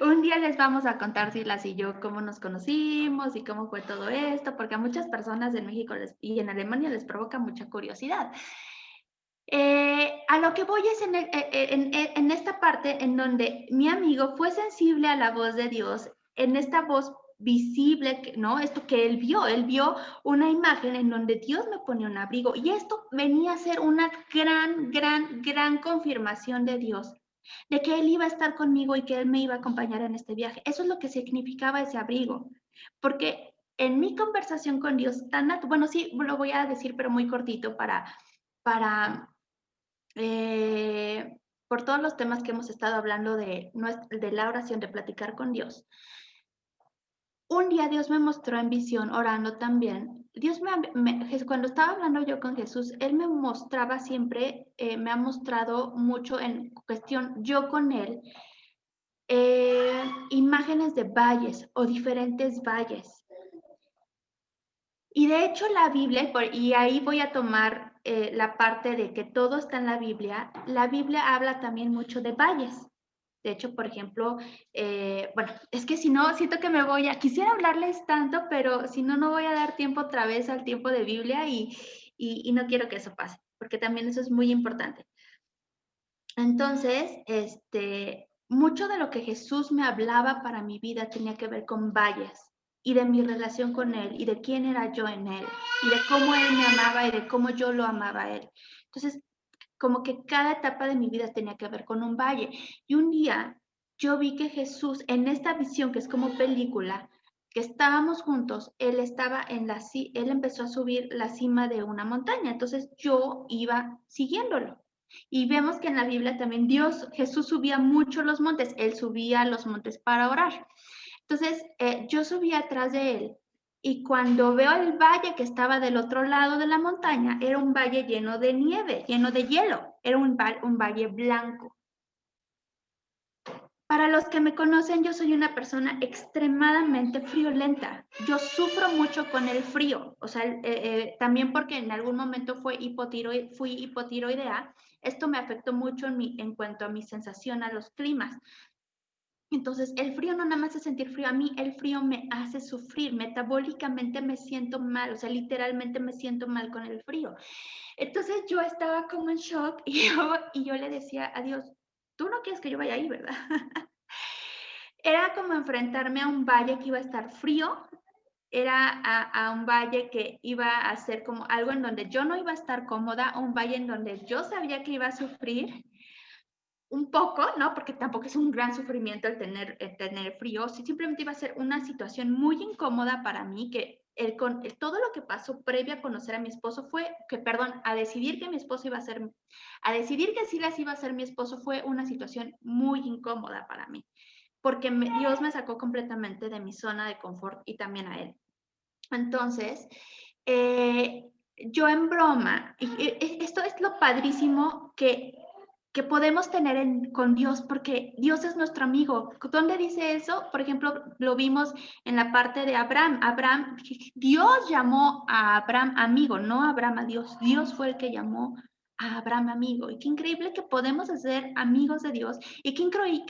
Un día les vamos a contar, Silas y yo, cómo nos conocimos y cómo fue todo esto, porque a muchas personas en México y en Alemania les provoca mucha curiosidad. A lo que voy es en esta parte en donde mi amigo fue sensible a la voz de Dios, en esta voz visible, ¿no? Esto que él vio una imagen en donde Dios me ponía un abrigo y esto venía a ser una gran confirmación de Dios, de que Él iba a estar conmigo y que Él me iba a acompañar en este viaje. Eso es lo que significaba ese abrigo, porque en mi conversación con Dios, bueno, sí, lo voy a decir, pero muy cortito para por todos los temas que hemos estado hablando de la oración, de platicar con Dios. Un día Dios me mostró en visión, orando también. Dios cuando estaba hablando yo con Jesús, Él me mostraba siempre, me ha mostrado mucho en cuestión yo con Él, imágenes de valles o diferentes valles. Y de hecho la Biblia, y ahí voy a tomar la parte de que todo está en la Biblia habla también mucho de valles. De hecho, por ejemplo, bueno, es que si no, siento que quisiera hablarles tanto, pero si no, no voy a dar tiempo otra vez al tiempo de Biblia y no quiero que eso pase, porque también eso es muy importante. Entonces, mucho de lo que Jesús me hablaba para mi vida tenía que ver con valles y de mi relación con Él y de quién era yo en Él y de cómo Él me amaba y de cómo yo lo amaba a Él. Entonces, como que cada etapa de mi vida tenía que ver con un valle. Y un día yo vi que Jesús, en esta visión que es como película, que estábamos juntos, él empezó a subir la cima de una montaña. Entonces yo iba siguiéndolo. Y vemos que en la Biblia también Jesús subía mucho los montes, él subía los montes para orar. Entonces yo subía atrás de él y cuando veo el valle que estaba del otro lado de la montaña, era un valle lleno de nieve, lleno de hielo, era un valle blanco. Para los que me conocen, yo soy una persona extremadamente friolenta. Yo sufro mucho con el frío, o sea, también porque en algún momento fui hipotiroidea. Esto me afectó mucho en cuanto a mi sensación a los climas. Entonces, el frío no nada más es sentir frío, a mí el frío me hace sufrir, metabólicamente me siento mal, o sea, literalmente me siento mal con el frío. Entonces yo estaba como en shock y yo le decía a Dios, tú no quieres que yo vaya ahí, ¿verdad? Era como enfrentarme a un valle que iba a estar frío, era a un valle que iba a ser como algo en donde yo no iba a estar cómoda, un valle en donde yo sabía que iba a sufrir un poco, ¿no? Porque tampoco es un gran sufrimiento el tener frío, simplemente iba a ser una situación muy incómoda para mí, que todo lo que pasó previo a conocer a mi esposo a decidir que mi esposo iba a ser, a decidir que Silas iba a ser mi esposo fue una situación muy incómoda para mí, porque Dios me sacó completamente de mi zona de confort y también a él. Entonces, yo en broma, esto es lo padrísimo que podemos tener con Dios, porque Dios es nuestro amigo. ¿Dónde dice eso? Por ejemplo, lo vimos en la parte de Abraham. Dios llamó a Abraham amigo, no a Abraham a Dios. Dios fue el que llamó a Abraham amigo. Y qué increíble que podemos ser amigos de Dios y qué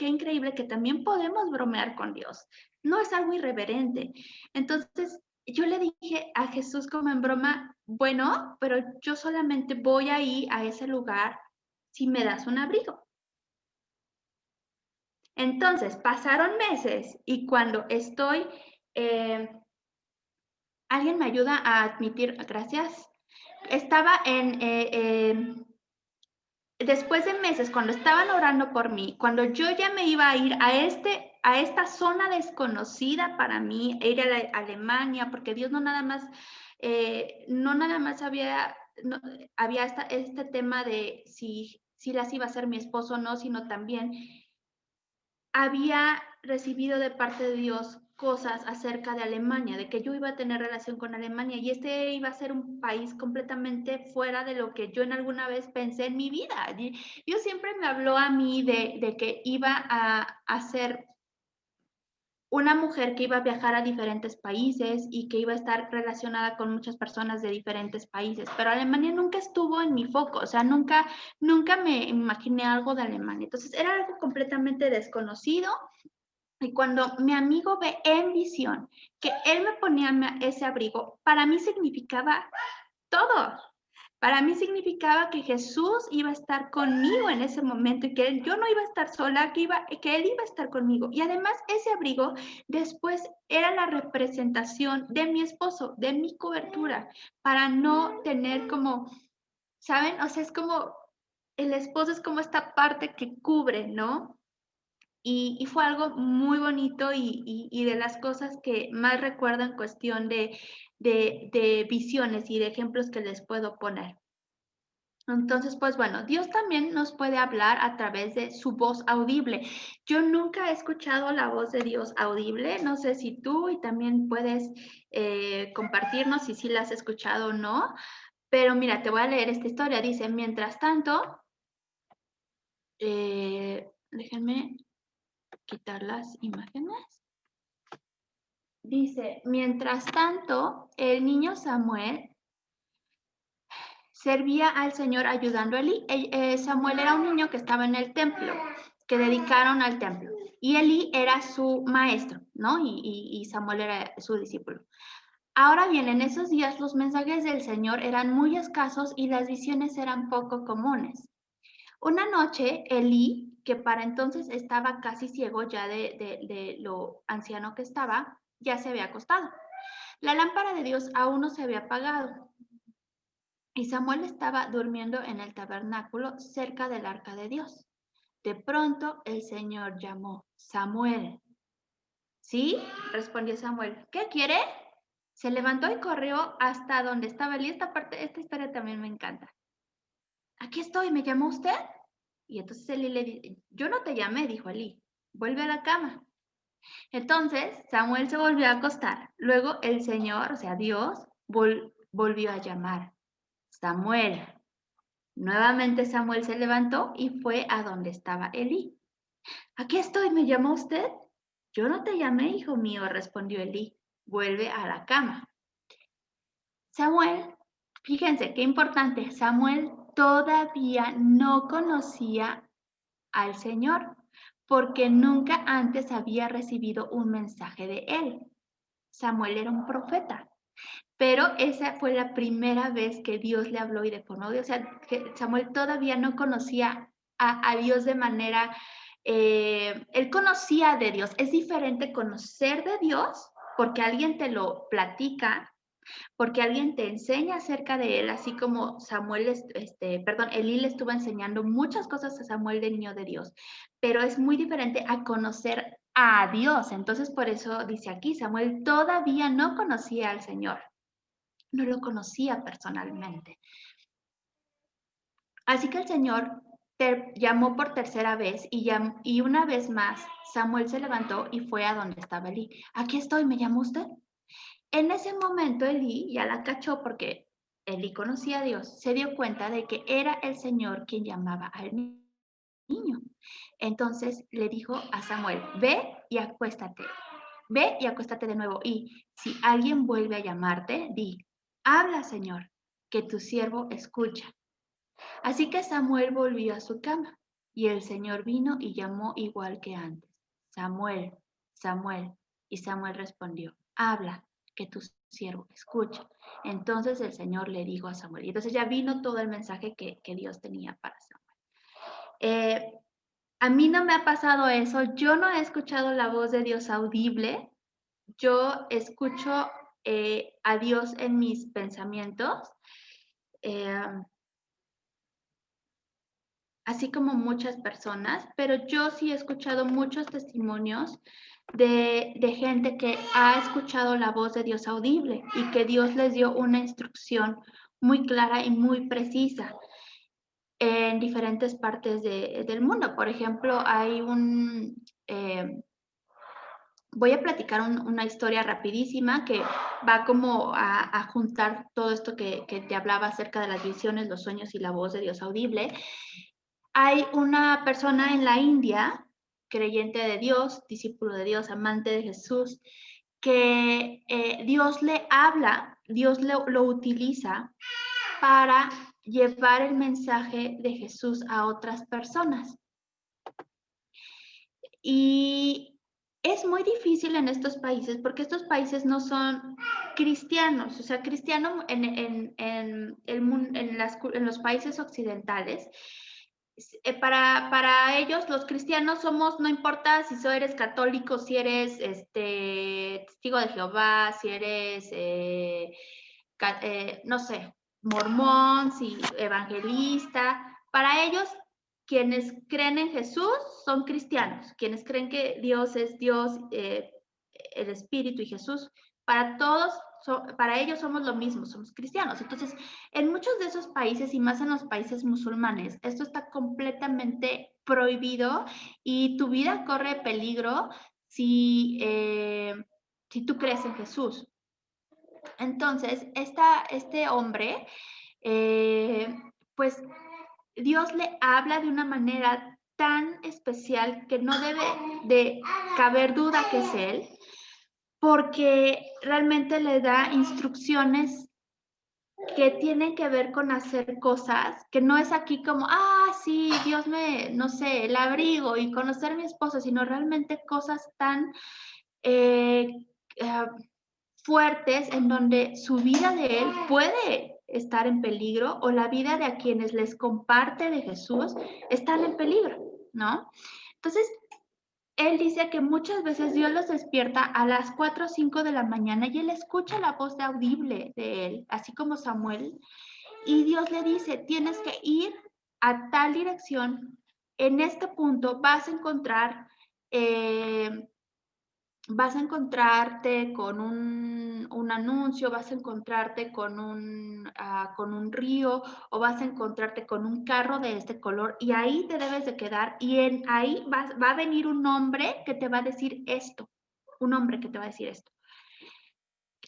increíble que también podemos bromear con Dios. No es algo irreverente. Entonces, yo le dije a Jesús como en broma, bueno, pero yo solamente voy a ir a ese lugar si me das un abrigo. Entonces, pasaron meses y cuando alguien me ayuda a admitir, gracias, estaba después de meses, cuando estaban orando por mí, cuando yo ya me iba a ir a esta zona desconocida para mí, ir a Alemania, porque Dios no nada más había este tema de si las iba a ser mi esposo o no, sino también había recibido de parte de Dios cosas acerca de Alemania, de que yo iba a tener relación con Alemania y iba a ser un país completamente fuera de lo que yo en alguna vez pensé en mi vida. Dios siempre me habló a mí de que iba a ser una mujer que iba a viajar a diferentes países y que iba a estar relacionada con muchas personas de diferentes países, pero Alemania nunca estuvo en mi foco, o sea, nunca me imaginé algo de Alemania. Entonces era algo completamente desconocido. Y cuando mi amigo ve en visión que él me ponía ese abrigo, para mí significaba todo. Para mí significaba que Jesús iba a estar conmigo en ese momento y que yo no iba a estar sola, que él iba a estar conmigo. Y además ese abrigo después era la representación de mi esposo, de mi cobertura, para no tener como, ¿saben? O sea, es como, el esposo es como esta parte que cubre, ¿no? Y fue algo muy bonito y de las cosas que más recuerdo en cuestión de visiones y de ejemplos que les puedo poner. Entonces, pues bueno, Dios también nos puede hablar a través de su voz audible. Yo nunca he escuchado la voz de Dios audible, no sé si tú y también puedes compartirnos si sí la has escuchado o no, pero mira, te voy a leer esta historia. Dice, mientras tanto, déjenme quitar las imágenes. Dice, mientras tanto, el niño Samuel servía al Señor ayudando a Elí. Samuel era un niño que estaba en el templo, que dedicaron al templo. Y Elí era su maestro, ¿no? Y Samuel era su discípulo. Ahora bien, en esos días los mensajes del Señor eran muy escasos y las visiones eran poco comunes. Una noche, Elí, que para entonces estaba casi ciego ya de lo anciano que estaba, ya se había acostado. La lámpara de Dios aún no se había apagado. Y Samuel estaba durmiendo en el tabernáculo cerca del arca de Dios. De pronto el Señor llamó, Samuel. ¿Sí? Respondió Samuel. ¿Qué quiere? Se levantó y corrió hasta donde estaba Elí. Esta historia también me encanta. Aquí estoy, ¿me llamó usted? Y entonces Elí le dice, yo no te llamé, dijo Elí. Vuelve a la cama. Entonces Samuel se volvió a acostar. Luego el Señor, o sea, Dios, volvió a llamar. Samuel. Nuevamente Samuel se levantó y fue a donde estaba Elí. Aquí estoy, ¿me llamó usted? Yo no te llamé, hijo mío, respondió Elí. Vuelve a la cama. Samuel, fíjense qué importante, Samuel todavía no conocía al Señor porque nunca antes había recibido un mensaje de él. Samuel era un profeta. Pero esa fue la primera vez que Dios le habló y de forma audible. O sea, que Samuel todavía no conocía a Dios de manera, él conocía de Dios. Es diferente conocer de Dios porque alguien te lo platica, porque alguien te enseña acerca de él, así como Elí le estuvo enseñando muchas cosas a Samuel de niño de Dios, pero es muy diferente a conocer a Dios. Entonces, por eso dice aquí, Samuel todavía no conocía al Señor. No lo conocía personalmente. Así que el Señor llamó por tercera vez y una vez más Samuel se levantó y fue a donde estaba Elí. Aquí estoy, ¿me llamó usted? En ese momento Elí ya la cachó porque Elí conocía a Dios. Se dio cuenta de que era el Señor quien llamaba al niño. Entonces le dijo a Samuel, ve y acuéstate. Ve y acuéstate de nuevo. Y si alguien vuelve a llamarte, di, habla, Señor, que tu siervo escucha. Así que Samuel volvió a su cama y el Señor vino y llamó igual que antes. Samuel, Samuel. Y Samuel respondió, habla, que tu siervo escucha. Entonces el Señor le dijo a Samuel. Y entonces ya vino todo el mensaje que Dios tenía para Samuel. A mí no me ha pasado eso. Yo no he escuchado la voz de Dios audible. Yo escucho a Dios en mis pensamientos. Así como muchas personas, pero yo sí he escuchado muchos testimonios de gente que ha escuchado la voz de Dios audible y que Dios les dio una instrucción muy clara y muy precisa en diferentes partes del mundo. Por ejemplo, hay voy a platicar una historia rapidísima que va como a juntar todo esto que te hablaba acerca de las visiones, los sueños y la voz de Dios audible. Hay una persona en la India creyente de Dios, discípulo de Dios, amante de Jesús, que Dios le habla, Dios lo utiliza para llevar el mensaje de Jesús a otras personas. Y es muy difícil en estos países porque estos países no son cristianos, o sea, cristiano en los países occidentales. Para ellos, los cristianos somos, no importa si eres católico, si eres testigo de Jehová, si eres, no sé, mormón, si evangelista. Para ellos, quienes creen en Jesús son cristianos. Quienes creen que Dios es Dios, el Espíritu y Jesús, para todos, para ellos somos lo mismo, somos cristianos. Entonces, en muchos de esos países y más en los países musulmanes, esto está completamente prohibido y tu vida corre peligro si tú crees en Jesús. Entonces, este hombre, pues Dios le habla de una manera tan especial que no debe de caber duda que es Él, porque realmente le da instrucciones que tienen que ver con hacer cosas, que no es aquí como, sí, Dios no sé, el abrigo y conocer a mi esposo, sino realmente cosas tan fuertes en donde su vida de él puede estar en peligro o la vida de a quienes les comparte de Jesús están en peligro, ¿no? Entonces, él dice que muchas veces Dios los despierta a las 4 o 5 de la mañana y él escucha la voz audible de él, así como Samuel, y Dios le dice, tienes que ir a tal dirección, en este punto vas a encontrarte con un anuncio, vas a encontrarte con un río o vas a encontrarte con un carro de este color y ahí te debes de quedar y ahí va a venir un hombre que te va a decir esto, un hombre que te va a decir esto,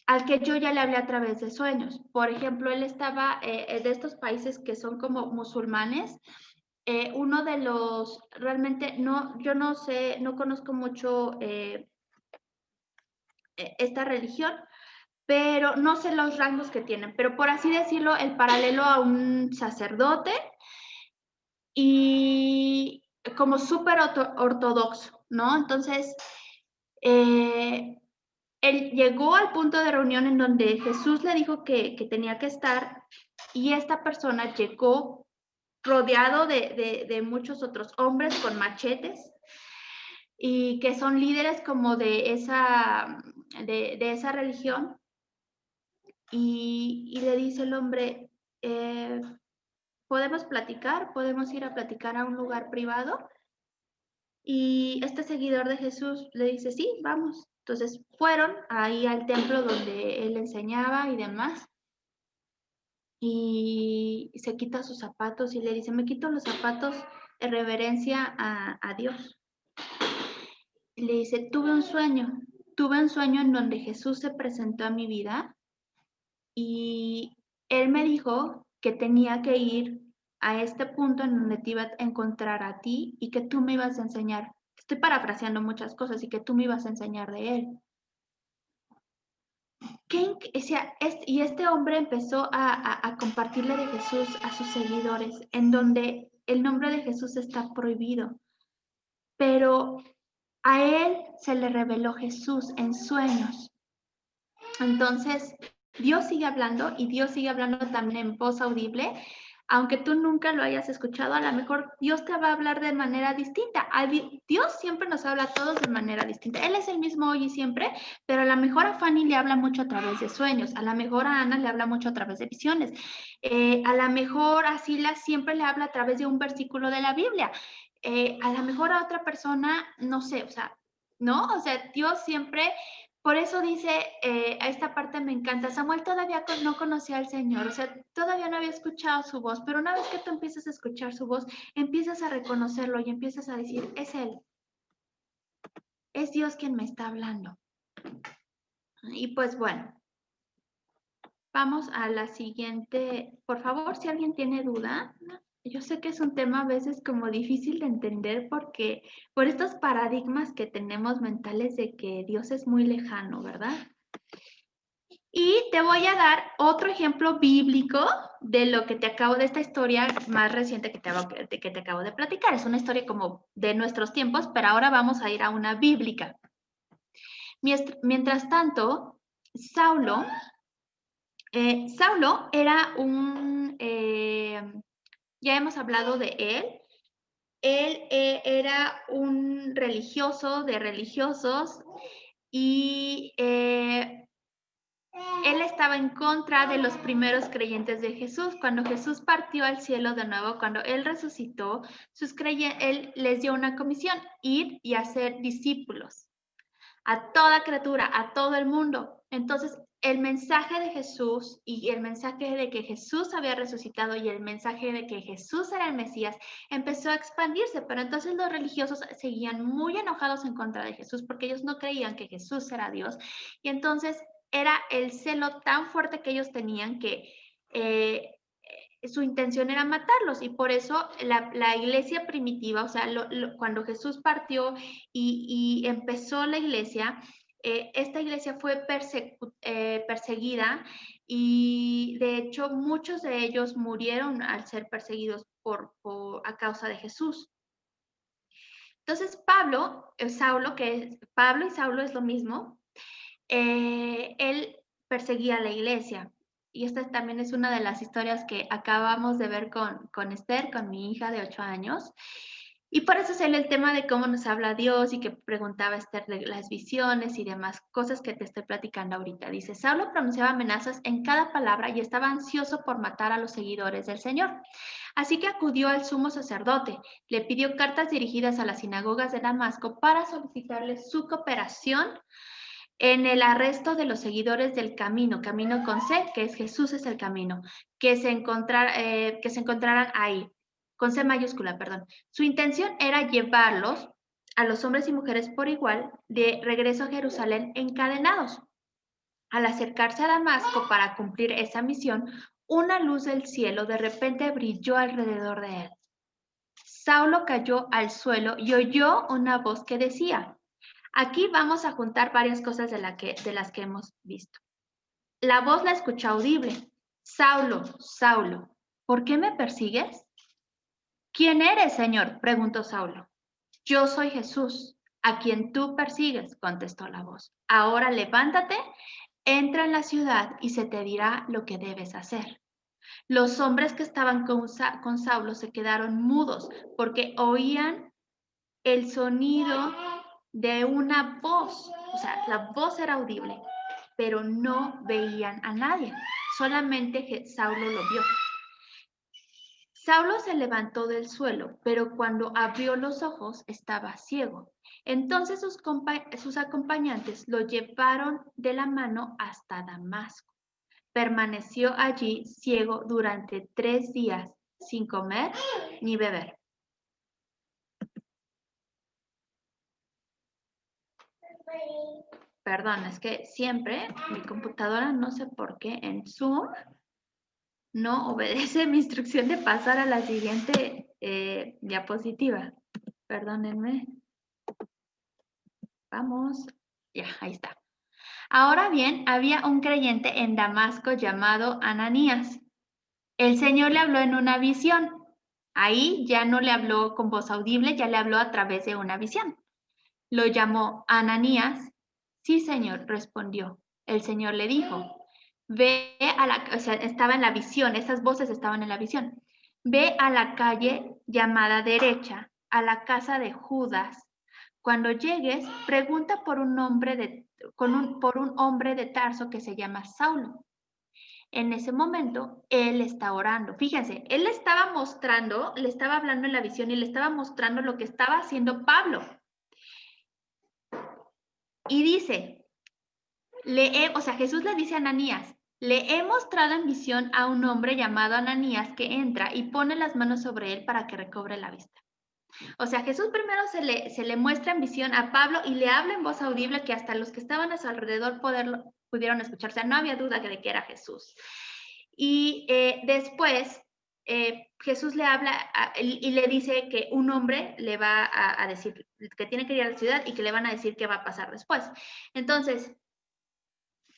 al que yo ya le hablé a través de sueños. Por ejemplo, él estaba de estos países que son como musulmanes. Uno de los, realmente, yo no sé, no conozco mucho esta religión, pero no sé los rangos que tienen, pero por así decirlo, el paralelo a un sacerdote y como súper ortodoxo, ¿no? Entonces, él llegó al punto de reunión en donde Jesús le dijo que tenía que estar y esta persona llegó rodeado de muchos otros hombres con machetes y que son líderes como de esa religión. Y le dice el hombre, ¿podemos platicar? ¿Podemos ir a platicar a un lugar privado? Y este seguidor de Jesús le dice, sí, vamos. Entonces fueron ahí al templo donde él enseñaba y demás. Y se quita sus zapatos y le dice, me quito los zapatos en reverencia a Dios. Y le dice, tuve un sueño en donde Jesús se presentó a mi vida y él me dijo que tenía que ir a este punto en donde te iba a encontrar a ti y que tú me ibas a enseñar. Estoy parafraseando muchas cosas y que tú me ibas a enseñar de él. Y este hombre empezó a compartirle de Jesús a sus seguidores, en donde el nombre de Jesús está prohibido. Pero a él se le reveló Jesús en sueños. Entonces, Dios sigue hablando y Dios sigue hablando también en voz audible. Aunque tú nunca lo hayas escuchado, a lo mejor Dios te va a hablar de manera distinta. Dios siempre nos habla a todos de manera distinta. Él es el mismo hoy y siempre, pero a lo mejor a Fanny le habla mucho a través de sueños, a lo mejor a Ana le habla mucho a través de visiones, a lo mejor a Silas siempre le habla a través de un versículo de la Biblia, a lo mejor a otra persona, no sé, o sea, ¿no? O sea, Dios siempre... Por eso dice, a esta parte me encanta, Samuel todavía no conocía al Señor, o sea, todavía no había escuchado su voz, pero una vez que tú empiezas a escuchar su voz, empiezas a reconocerlo y empiezas a decir, es Él, es Dios quien me está hablando. Y pues bueno, vamos a la siguiente, por favor, si alguien tiene duda, Yo sé que es un tema a veces como difícil de entender porque por estos paradigmas que tenemos mentales de que Dios es muy lejano, ¿verdad? Y te voy a dar otro ejemplo bíblico de lo que te acabo de esta historia más reciente que te acabo de platicar. Es una historia como de nuestros tiempos, pero ahora vamos a ir a una bíblica. Mientras tanto, Saulo era ya hemos hablado de él. Él era un religioso de religiosos y él estaba en contra de los primeros creyentes de Jesús. Cuando Jesús partió al cielo de nuevo, cuando él resucitó, él les dio una comisión: ir y hacer discípulos a toda criatura, a todo el mundo. Entonces, el mensaje de Jesús y el mensaje de que Jesús había resucitado y el mensaje de que Jesús era el Mesías empezó a expandirse, pero entonces los religiosos seguían muy enojados en contra de Jesús porque ellos no creían que Jesús era Dios. Y entonces era el celo tan fuerte que ellos tenían que su intención era matarlos, y por eso la iglesia primitiva, o sea, cuando Jesús partió y empezó la iglesia, esta iglesia fue perseguida, y de hecho muchos de ellos murieron al ser perseguidos a causa de Jesús. Entonces Pablo y Saulo es lo mismo, él perseguía a la iglesia. Y esta también es una de las historias que acabamos de ver con Esther, con mi hija de 8 años. Y por eso sale el tema de cómo nos habla Dios, y que preguntaba Esther de las visiones y demás cosas que te estoy platicando ahorita. Dice: Saulo pronunciaba amenazas en cada palabra y estaba ansioso por matar a los seguidores del Señor. Así que acudió al sumo sacerdote, le pidió cartas dirigidas a las sinagogas de Damasco para solicitarle su cooperación en el arresto de los seguidores del camino con C, que es Jesús es el camino, que se encontraran ahí, con C mayúscula, perdón. Su intención era llevarlos, a los hombres y mujeres por igual, de regreso a Jerusalén encadenados. Al acercarse a Damasco para cumplir esa misión, una luz del cielo de repente brilló alrededor de él. Saulo cayó al suelo y oyó una voz que decía: aquí vamos a juntar varias cosas de las que hemos visto. La voz la escuchó audible: Saulo, Saulo, ¿por qué me persigues? ¿Quién eres, Señor?, preguntó Saulo. Yo soy Jesús, a quien tú persigues, contestó la voz. Ahora levántate, entra en la ciudad y se te dirá lo que debes hacer. Los hombres que estaban con Saulo se quedaron mudos porque oían el sonido de una voz. O sea, la voz era audible, pero no veían a nadie. Solamente Saulo lo vio. Saulo se levantó del suelo, pero cuando abrió los ojos estaba ciego. Entonces sus acompañantes lo llevaron de la mano hasta Damasco. Permaneció allí ciego durante 3 días, sin comer ni beber. Perdón, es que siempre mi computadora, no sé por qué, en Zoom no obedece mi instrucción de pasar a la siguiente diapositiva. Perdónenme. Vamos. Ya, ahí está. Ahora bien, había un creyente en Damasco llamado Ananías. El Señor le habló en una visión. Ahí ya no le habló con voz audible, ya le habló a través de una visión. Lo llamó: Ananías. Sí, Señor, respondió. El Señor le dijo: ve a la, o sea, estaba en la visión, esas voces estaban en la visión. Ve a la calle llamada derecha, a la casa de Judas. Cuando llegues, pregunta por un hombre de Tarso que se llama Saulo. En ese momento, él está orando. Fíjense, él le estaba hablando en la visión y le estaba mostrando lo que estaba haciendo Pablo. Y dice, Jesús le dice a Ananías: le he mostrado en visión a un hombre llamado Ananías que entra y pone las manos sobre él para que recobre la vista. O sea, Jesús primero se le muestra en visión a Pablo y le habla en voz audible que hasta los que estaban a su alrededor pudieron escuchar. O sea, no había duda de que era Jesús. Y después Jesús le habla y le dice que un hombre le va a decir que tiene que ir a la ciudad y que le van a decir qué va a pasar después. Entonces,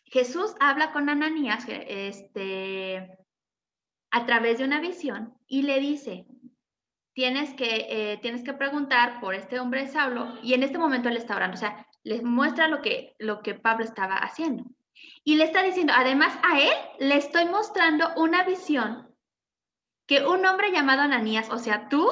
Jesús habla con Ananías a través de una visión y le dice, tienes que preguntar por este hombre Saulo, y en este momento él está orando, o sea, les muestra lo que Pablo estaba haciendo. Y le está diciendo, además a él le estoy mostrando una visión que un hombre llamado Ananías, o sea, tú,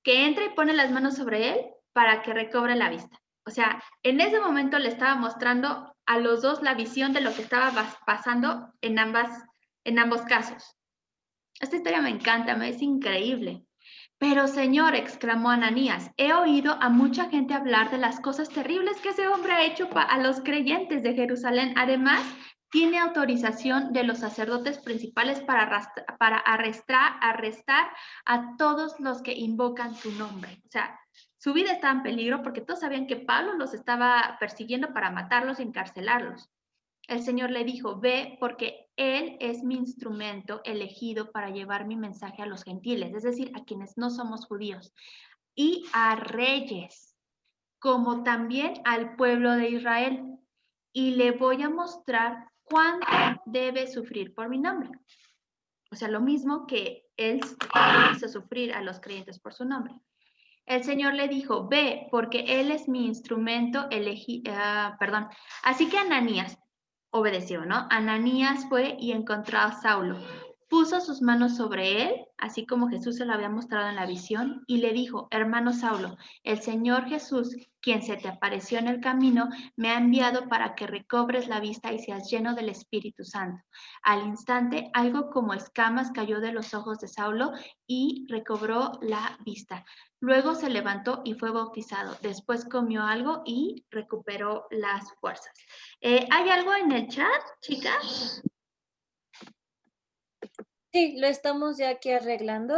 que entra y pone las manos sobre él para que recobre la vista. O sea, en ese momento le estaba mostrando a los dos la visión de lo que estaba pasando en ambos casos. Esta historia me encanta, me es increíble. Pero Señor, exclamó Ananías, he oído a mucha gente hablar de las cosas terribles que ese hombre ha hecho a los creyentes de Jerusalén. Además, tiene autorización de los sacerdotes principales para arrestar a todos los que invocan su nombre. O sea, su vida estaba en peligro porque todos sabían que Pablo los estaba persiguiendo para matarlos y encarcelarlos. El Señor le dijo, ve porque Él es mi instrumento elegido para llevar mi mensaje a los gentiles, es decir, a quienes no somos judíos, y a reyes, como también al pueblo de Israel. Y le voy a mostrar cuánto debe sufrir por mi nombre. O sea, lo mismo que Él hizo sufrir a los creyentes por su nombre. El Señor le dijo, ve porque Él es mi instrumento elegido, Así que Ananías obedeció, ¿no? Ananías fue y encontró a Saulo, puso sus manos sobre él, así como Jesús se lo había mostrado en la visión, y le dijo, hermano Saulo, el Señor Jesús, quien se te apareció en el camino, me ha enviado para que recobres la vista y seas lleno del Espíritu Santo. Al instante, algo como escamas cayó de los ojos de Saulo y recobró la vista. Luego se levantó y fue bautizado. Después comió algo y recuperó las fuerzas. ¿Hay algo en el chat, chicas? Sí, lo estamos ya aquí arreglando.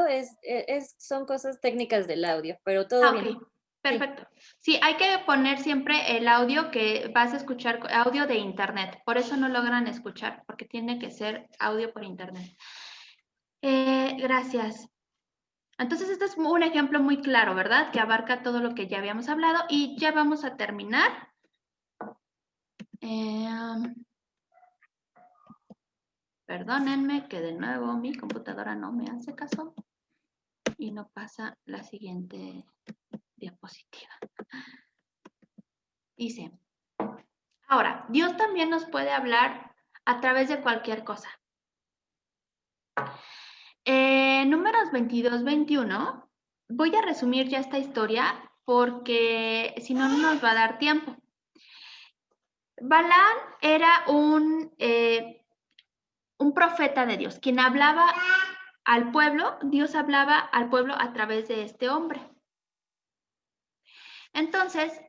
Son cosas técnicas del audio, pero todo bien. Ok, perfecto. Sí, hay que poner siempre el audio que vas a escuchar, audio de internet. Por eso no logran escuchar, porque tiene que ser audio por internet. Gracias. Entonces, este es un ejemplo muy claro, ¿verdad? Que abarca todo lo que ya habíamos hablado y ya vamos a terminar. Perdónenme que de nuevo mi computadora no me hace caso y no pasa la siguiente diapositiva. Dice, ahora, Dios también nos puede hablar a través de cualquier cosa. Números 22-21, voy a resumir ya esta historia porque si no, no nos va a dar tiempo. Balaam era un profeta de Dios, quien hablaba al pueblo, Dios hablaba al pueblo a través de este hombre. Entonces,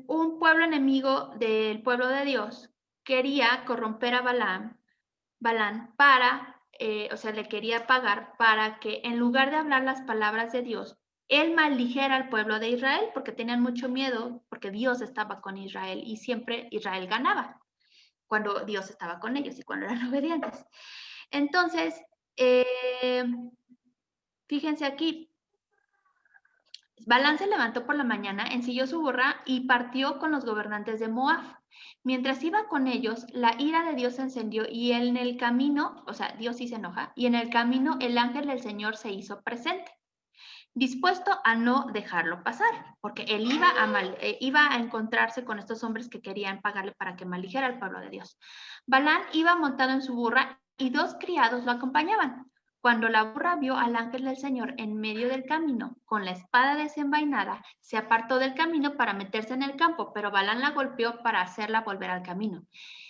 un pueblo enemigo del pueblo de Dios quería corromper a Balaam para, o sea, le quería pagar para que en lugar de hablar las palabras de Dios, él maldijera al pueblo de Israel porque tenían mucho miedo, porque Dios estaba con Israel y siempre Israel ganaba cuando Dios estaba con ellos y cuando eran obedientes. Entonces, fíjense aquí, Balaam se levantó por la mañana, ensilló su burra y partió con los gobernantes de Moab. Mientras iba con ellos, la ira de Dios se encendió y en el camino, o sea, Dios sí se enoja, y en el camino el ángel del Señor se hizo presente, dispuesto a no dejarlo pasar, porque él iba a encontrarse con estos hombres que querían pagarle para que maldijera al pueblo de Dios. Balaam iba montado en su burra y 2 criados lo acompañaban. Cuando la burra vio al ángel del Señor en medio del camino, con la espada desenvainada, se apartó del camino para meterse en el campo, pero Balaam la golpeó para hacerla volver al camino.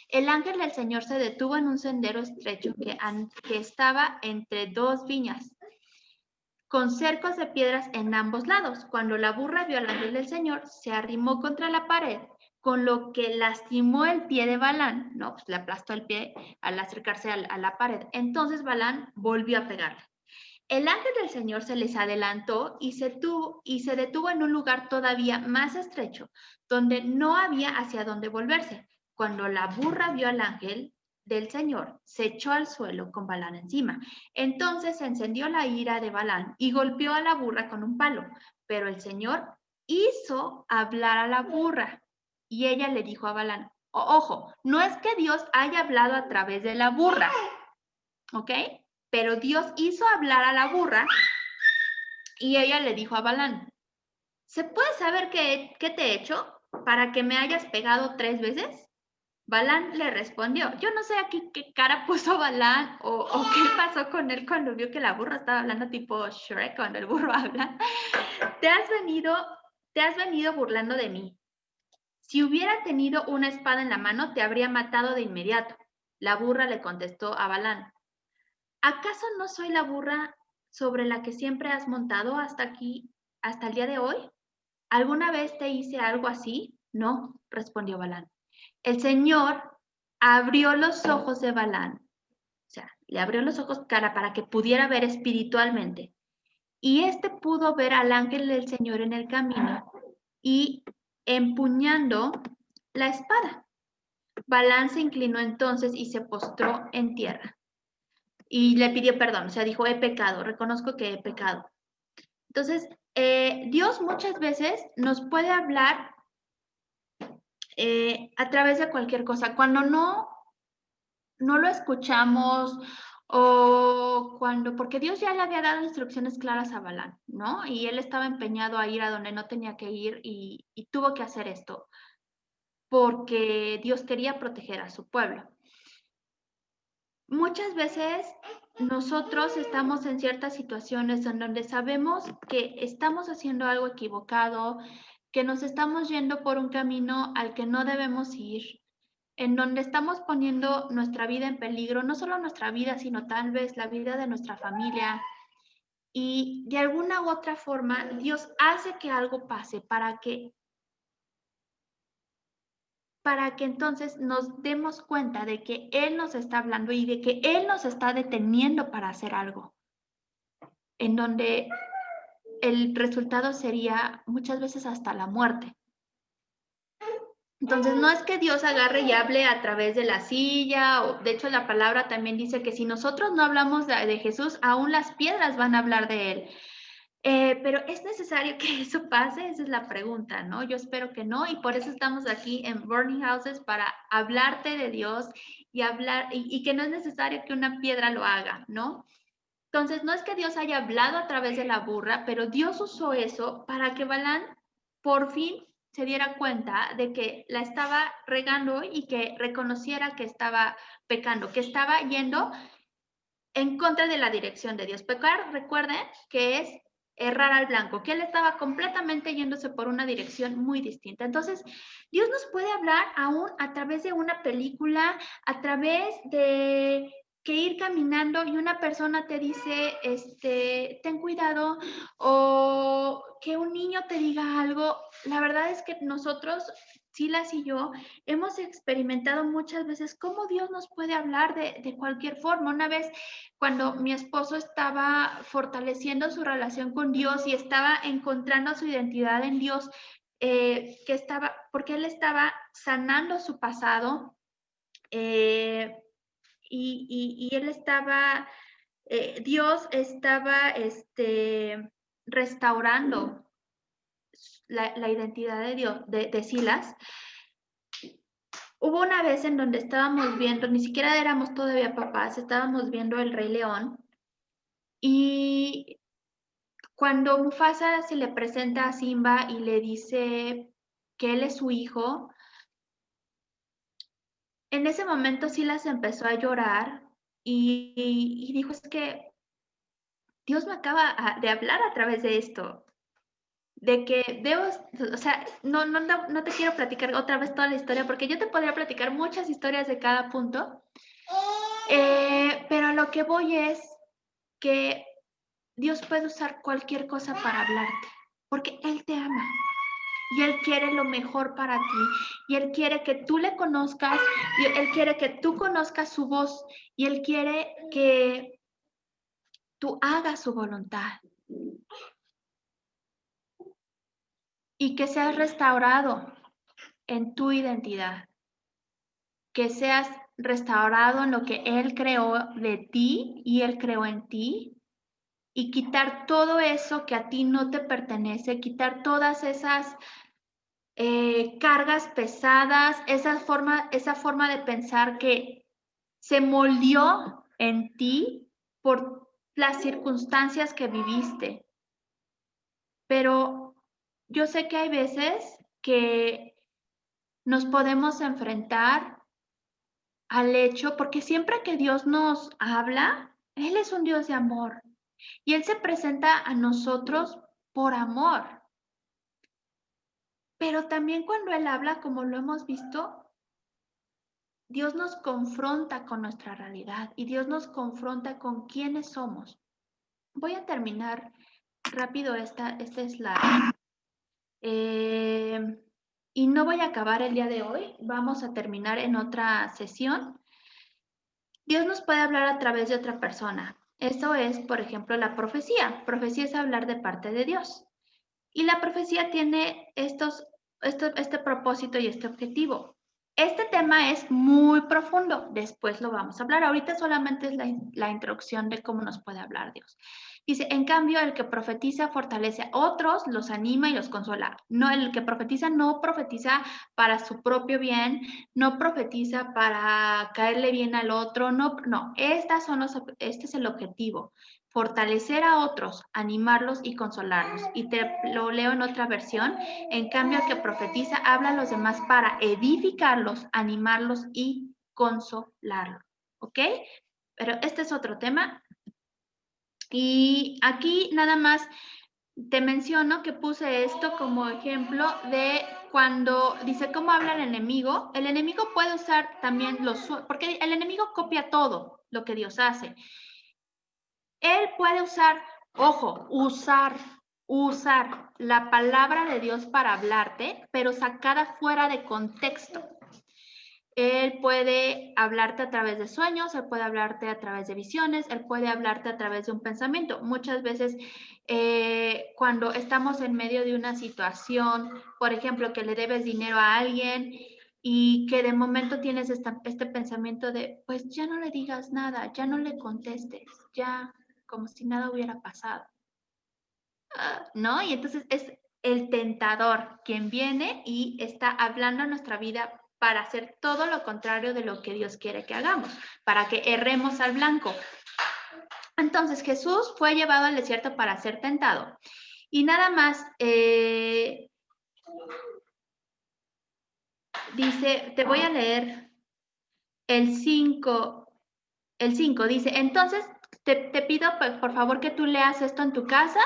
El ángel del Señor se detuvo en un sendero estrecho que estaba entre 2 viñas, con cercos de piedras en ambos lados. Cuando la burra vio al ángel del Señor, se arrimó contra la pared, con lo que lastimó el pie de Balaam, ¿no? Pues le aplastó el pie al acercarse a la pared. Entonces Balaam volvió a pegarle. El ángel del Señor se les adelantó y se detuvo en un lugar todavía más estrecho, donde no había hacia dónde volverse. Cuando la burra vio al ángel del Señor se echó al suelo con Balán encima. Entonces se encendió la ira de Balán y golpeó a la burra con un palo. Pero el Señor hizo hablar a la burra y ella le dijo a Balán, ojo, no es que Dios haya hablado a través de la burra, ¿ok? Pero Dios hizo hablar a la burra y ella le dijo a Balán, ¿se puede saber qué te he hecho para que me hayas pegado 3 veces? Balán le respondió, yo no sé aquí qué cara puso Balán o qué pasó con él cuando vio que la burra estaba hablando tipo Shrek cuando el burro habla. Te has venido burlando de mí. Si hubiera tenido una espada en la mano, te habría matado de inmediato. La burra le contestó a Balán, ¿acaso no soy la burra sobre la que siempre has montado hasta aquí, hasta el día de hoy? ¿Alguna vez te hice algo así? No, respondió Balán. El Señor abrió los ojos de Balán, o sea, le abrió los ojos para que pudiera ver espiritualmente. Y éste pudo ver al ángel del Señor en el camino y empuñando la espada. Balán se inclinó entonces y se postró en tierra. Y le pidió perdón, o sea, dijo, he pecado, reconozco que he pecado. Entonces, Dios muchas veces nos puede hablar a través de cualquier cosa. Cuando no lo escuchamos o cuando, porque Dios ya le había dado instrucciones claras a Balán, ¿no? Y él estaba empeñado a ir a donde no tenía que ir y tuvo que hacer esto porque Dios quería proteger a su pueblo. Muchas veces nosotros estamos en ciertas situaciones en donde sabemos que estamos haciendo algo equivocado, que nos estamos yendo por un camino al que no debemos ir, en donde estamos poniendo nuestra vida en peligro, no solo nuestra vida, sino tal vez la vida de nuestra familia. Y de alguna u otra forma, Dios hace que algo pase para que entonces nos demos cuenta de que Él nos está hablando y de que Él nos está deteniendo para hacer algo, en donde el resultado sería muchas veces hasta la muerte. Entonces, no es que Dios agarre y hable a través de la silla, o de hecho la palabra también dice que si nosotros no hablamos de Jesús, aún las piedras van a hablar de Él. Pero ¿es necesario que eso pase? Esa es la pregunta, ¿no? Yo espero que no, y por eso estamos aquí en Burning Houses, para hablarte de Dios y hablar, y que no es necesario que una piedra lo haga, ¿no? Entonces, no es que Dios haya hablado a través de la burra, pero Dios usó eso para que Balán por fin se diera cuenta de que la estaba regando y que reconociera que estaba pecando, que estaba yendo en contra de la dirección de Dios. Pecar, recuerden que es errar al blanco, que él estaba completamente yéndose por una dirección muy distinta. Entonces, Dios nos puede hablar aún a través de una película, a través de que ir caminando y una persona te dice, ten cuidado, o que un niño te diga algo. La verdad es que nosotros, Silas y yo, hemos experimentado muchas veces cómo Dios nos puede hablar de cualquier forma. Una vez, cuando mi esposo estaba fortaleciendo su relación con Dios y estaba encontrando su identidad en Dios, porque él estaba sanando su pasado, y él estaba, Dios estaba restaurando la identidad de Dios, de Silas. Hubo una vez en donde estábamos viendo, ni siquiera éramos todavía papás, estábamos viendo El Rey León, y cuando Mufasa se le presenta a Simba y le dice que él es su hijo, en ese momento Silas empezó a llorar y dijo, es que Dios me acaba de hablar a través de esto, de que debo, o sea, no te quiero platicar otra vez toda la historia, porque yo te podría platicar muchas historias de cada punto, pero lo que voy es que Dios puede usar cualquier cosa para hablarte, porque Él te ama y Él quiere lo mejor para ti, y Él quiere que tú le conozcas, y Él quiere que tú conozcas su voz, y Él quiere que tú hagas su voluntad y que seas restaurado en tu identidad. que seas restaurado en lo que Él creó de ti y Él creó en ti, y quitar todo eso que a ti no te pertenece, quitar todas esas cargas pesadas, esa forma de pensar que se moldeó en ti por las circunstancias que viviste. Pero yo sé que hay veces que nos podemos enfrentar al hecho, porque siempre que Dios nos habla, Él es un Dios de amor y Él se presenta a nosotros por amor. Pero también cuando Él habla, como lo hemos visto, Dios nos confronta con nuestra realidad y Dios nos confronta con quiénes somos. Voy a terminar rápido este slide. Y no voy a acabar el día de hoy. Vamos a terminar en otra sesión. Dios nos puede hablar a través de otra persona. Eso es, por ejemplo, la profecía. Profecía es hablar de parte de Dios. Y la profecía tiene este propósito y este objetivo. Este tema es muy profundo, después lo vamos a hablar. Ahorita solamente es la introducción de cómo nos puede hablar Dios. Dice, en cambio, el que profetiza fortalece a otros, los anima y los consuela. No, el que profetiza no profetiza para su propio bien, no profetiza para caerle bien al otro, no, este es el objetivo. Fortalecer a otros, animarlos y consolarlos. Y te lo leo en otra versión. En cambio, el que profetiza habla a los demás para edificarlos, animarlos y consolarlos. ¿Ok? Pero este es otro tema. Y aquí nada más te menciono que puse esto como ejemplo de cuando dice cómo habla el enemigo. El enemigo puede usar también porque el enemigo copia todo lo que Dios hace. Él puede usar, ojo, usar la palabra de Dios para hablarte, pero sacada fuera de contexto. Él puede hablarte a través de sueños, él puede hablarte a través de visiones, él puede hablarte a través de un pensamiento. Muchas veces cuando estamos en medio de una situación, por ejemplo, que le debes dinero a alguien y que de momento tienes este pensamiento de, pues ya no le digas nada, ya no le contestes, ya como si nada hubiera pasado. ¿No? Y entonces es el tentador quien viene y está hablando a nuestra vida para hacer todo lo contrario de lo que Dios quiere que hagamos, para que erremos al blanco. Entonces Jesús fue llevado al desierto para ser tentado. Y nada más, dice, te voy a leer el 5, dice, entonces te pido por favor que tú leas esto en tu casa.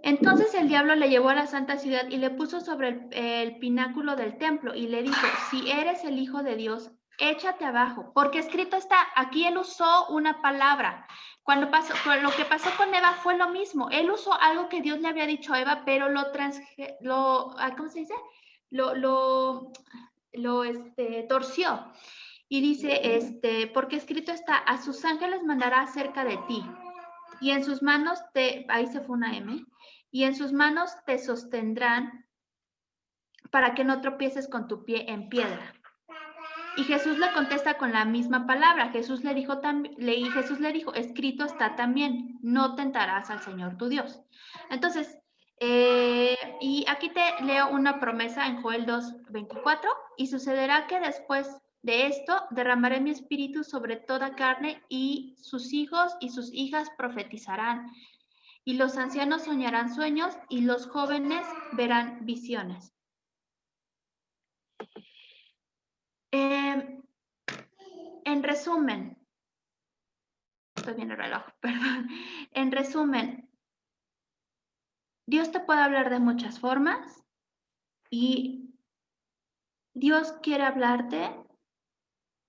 Entonces el diablo le llevó a la santa ciudad y le puso sobre el pináculo del templo y le dijo, si eres el Hijo de Dios, échate abajo, porque escrito está, aquí él usó una palabra. Lo que pasó con Eva fue lo mismo. Él usó algo que Dios le había dicho a Eva, pero ¿cómo se dice? Lo torció. Y dice, porque escrito está, a sus ángeles mandará cerca de ti. Y en sus manos ahí se fue una M, y en sus manos te sostendrán para que no tropieces con tu pie en piedra. Y Jesús le contesta con la misma palabra. Jesús le dijo, escrito está también, no tentarás al Señor tu Dios. Entonces, y aquí te leo una promesa en Joel 2:24, y sucederá que después de esto derramaré mi espíritu sobre toda carne y sus hijos y sus hijas profetizarán. Y los ancianos soñarán sueños y los jóvenes verán visiones. En resumen, estoy viendo el reloj, perdón. En resumen, Dios te puede hablar de muchas formas y Dios quiere hablarte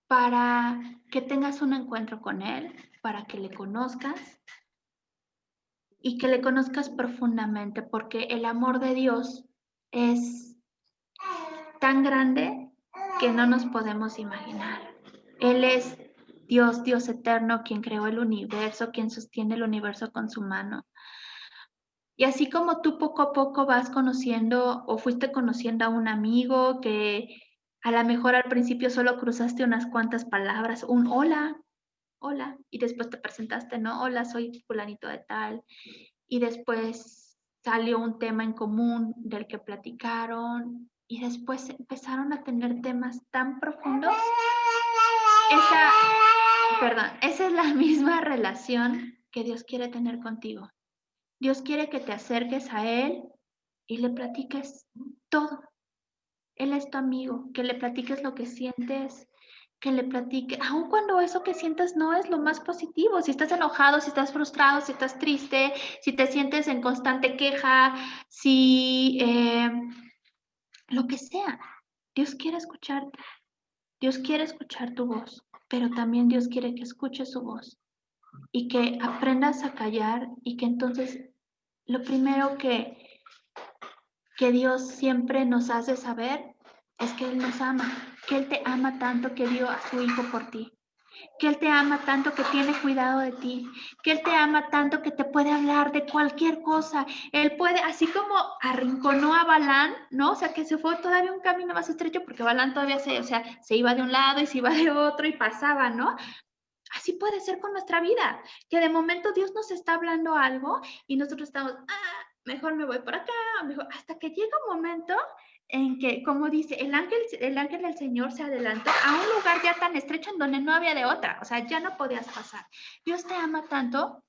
para que tengas un encuentro con Él, para que le conozcas y que le conozcas profundamente, porque el amor de Dios es tan grande que no nos podemos imaginar. Él es Dios, Dios eterno, quien creó el universo, quien sostiene el universo con su mano. Y así como tú poco a poco vas conociendo o fuiste conociendo a un amigo que A lo mejor al principio solo cruzaste unas cuantas palabras, un hola, hola, y después te presentaste, ¿no? Hola, soy fulanito de tal. Y después salió un tema en común del que platicaron y después empezaron a tener temas tan profundos. Esa es la misma relación que Dios quiere tener contigo. Dios quiere que te acerques a Él y le platiques todo. Él es tu amigo, que le platiques lo que sientes, que le platiques, aun cuando eso que sientes no es lo más positivo, si estás enojado, si estás frustrado, si estás triste, si te sientes en constante queja, si lo que sea, Dios quiere escucharte, Dios quiere escuchar tu voz, pero también Dios quiere que escuches su voz y que aprendas a callar y que entonces lo primero que Dios siempre nos hace saber es que Él nos ama, que Él te ama tanto que dio a su Hijo por ti, que Él te ama tanto que tiene cuidado de ti, que Él te ama tanto que te puede hablar de cualquier cosa. Él puede, así como arrinconó a Balán, ¿no? O sea, que se fue todavía un camino más estrecho porque Balán todavía se iba de un lado y se iba de otro y pasaba, ¿no? Así puede ser con nuestra vida, que de momento Dios nos está hablando algo y nosotros estamos, mejor me voy por acá, mejor, hasta que llega un momento en que, como dice, el ángel del Señor se adelantó a un lugar ya tan estrecho en donde no había de otra, o sea, ya no podías pasar. Dios te ama tanto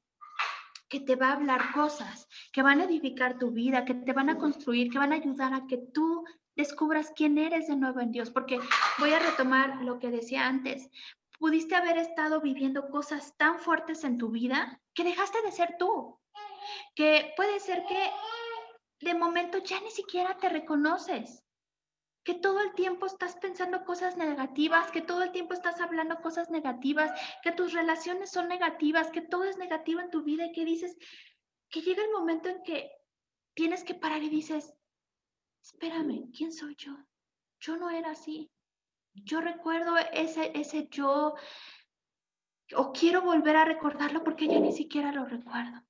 que te va a hablar cosas que van a edificar tu vida, que te van a construir, que van a ayudar a que tú descubras quién eres de nuevo en Dios, porque voy a retomar lo que decía antes. Pudiste haber estado viviendo cosas tan fuertes en tu vida que dejaste de ser tú, que puede ser que de momento ya ni siquiera te reconoces, que todo el tiempo estás pensando cosas negativas, que todo el tiempo estás hablando cosas negativas, que tus relaciones son negativas, que todo es negativo en tu vida y que dices, que llega el momento en que tienes que parar y dices, espérame, ¿quién soy yo? Yo no era así. Yo recuerdo ese yo, o quiero volver a recordarlo porque ya ni siquiera lo recuerdo.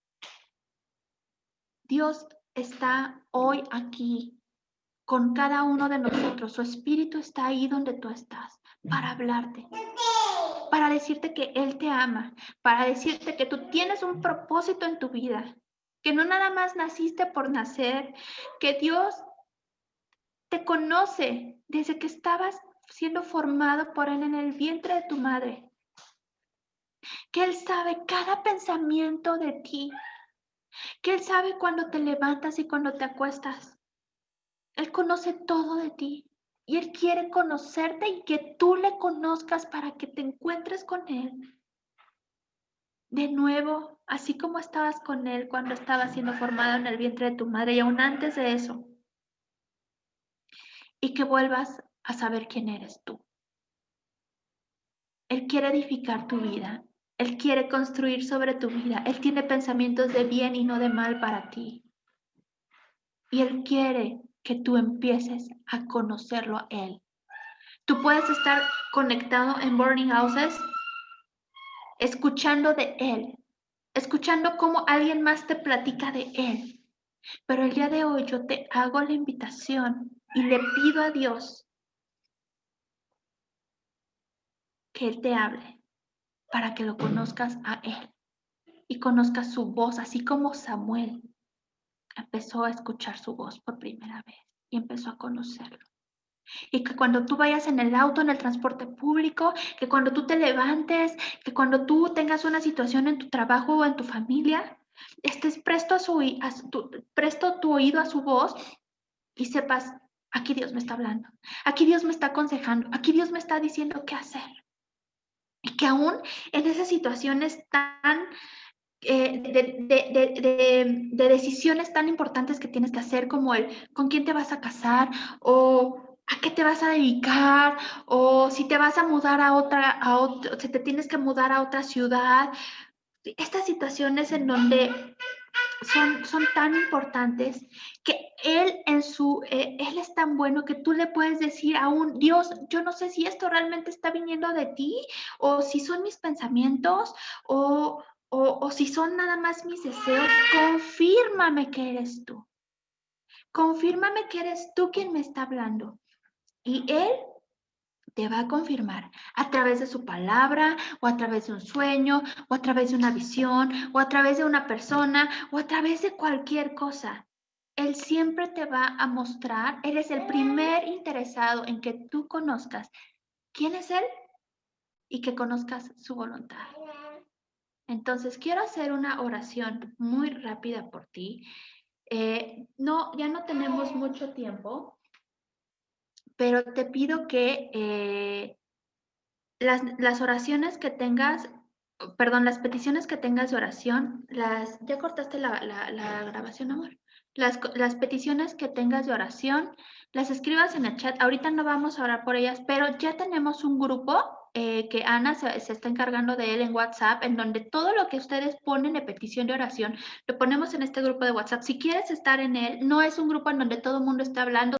Dios está hoy aquí con cada uno de nosotros. Su espíritu está ahí donde tú estás para hablarte, para decirte que Él te ama, para decirte que tú tienes un propósito en tu vida, que no nada más naciste por nacer, que Dios te conoce desde que estabas siendo formado por Él en el vientre de tu madre, que Él sabe cada pensamiento de ti, que Él sabe cuando te levantas y cuando te acuestas. Él conoce todo de ti y Él quiere conocerte y que tú le conozcas para que te encuentres con Él de nuevo, así como estabas con Él cuando estabas siendo formado en el vientre de tu madre y aún antes de eso, y que vuelvas a saber quién eres tú. Él quiere edificar tu vida. Él quiere construir sobre tu vida. Él tiene pensamientos de bien y no de mal para ti. Y Él quiere que tú empieces a conocerlo a Él. Tú puedes estar conectado en Burning Houses, escuchando de Él, escuchando cómo alguien más te platica de Él. Pero el día de hoy yo te hago la invitación y le pido a Dios que Él te hable para que lo conozcas a Él y conozcas su voz, así como Samuel empezó a escuchar su voz por primera vez y empezó a conocerlo. Y que cuando tú vayas en el auto, en el transporte público, que cuando tú te levantes, que cuando tú tengas una situación en tu trabajo o en tu familia, estés presto presto tu oído a su voz y sepas, aquí Dios me está hablando, aquí Dios me está aconsejando, aquí Dios me está diciendo qué hacer. Y que aún en esas situaciones tan de decisiones tan importantes que tienes que hacer, como el con quién te vas a casar, o a qué te vas a dedicar, o si te vas a mudar si te tienes que mudar a otra ciudad. Estas situaciones en donde son tan importantes que Él Él es tan bueno que tú le puedes decir aún, Dios, yo no sé si esto realmente está viniendo de ti, o si son mis pensamientos, o si son nada más mis deseos. Confírmame que eres tú. Confírmame que eres tú quien me está hablando. Y Él te va a confirmar a través de su palabra, o a través de un sueño, o a través de una visión, o a través de una persona, o a través de cualquier cosa. Él siempre te va a mostrar, eres el primer interesado en que tú conozcas quién es Él y que conozcas su voluntad. Entonces, quiero hacer una oración muy rápida por ti. Ya no tenemos mucho tiempo, pero te pido que las oraciones que tengas, perdón, las peticiones que tengas de oración, ya cortaste la grabación, amor. Las peticiones que tengas de oración, las escribas en el chat. Ahorita no vamos a orar por ellas, pero ya tenemos un grupo que Ana se está encargando de él en WhatsApp, en donde todo lo que ustedes ponen de petición de oración, lo ponemos en este grupo de WhatsApp. Si quieres estar en él, no es un grupo en donde todo el mundo está hablando.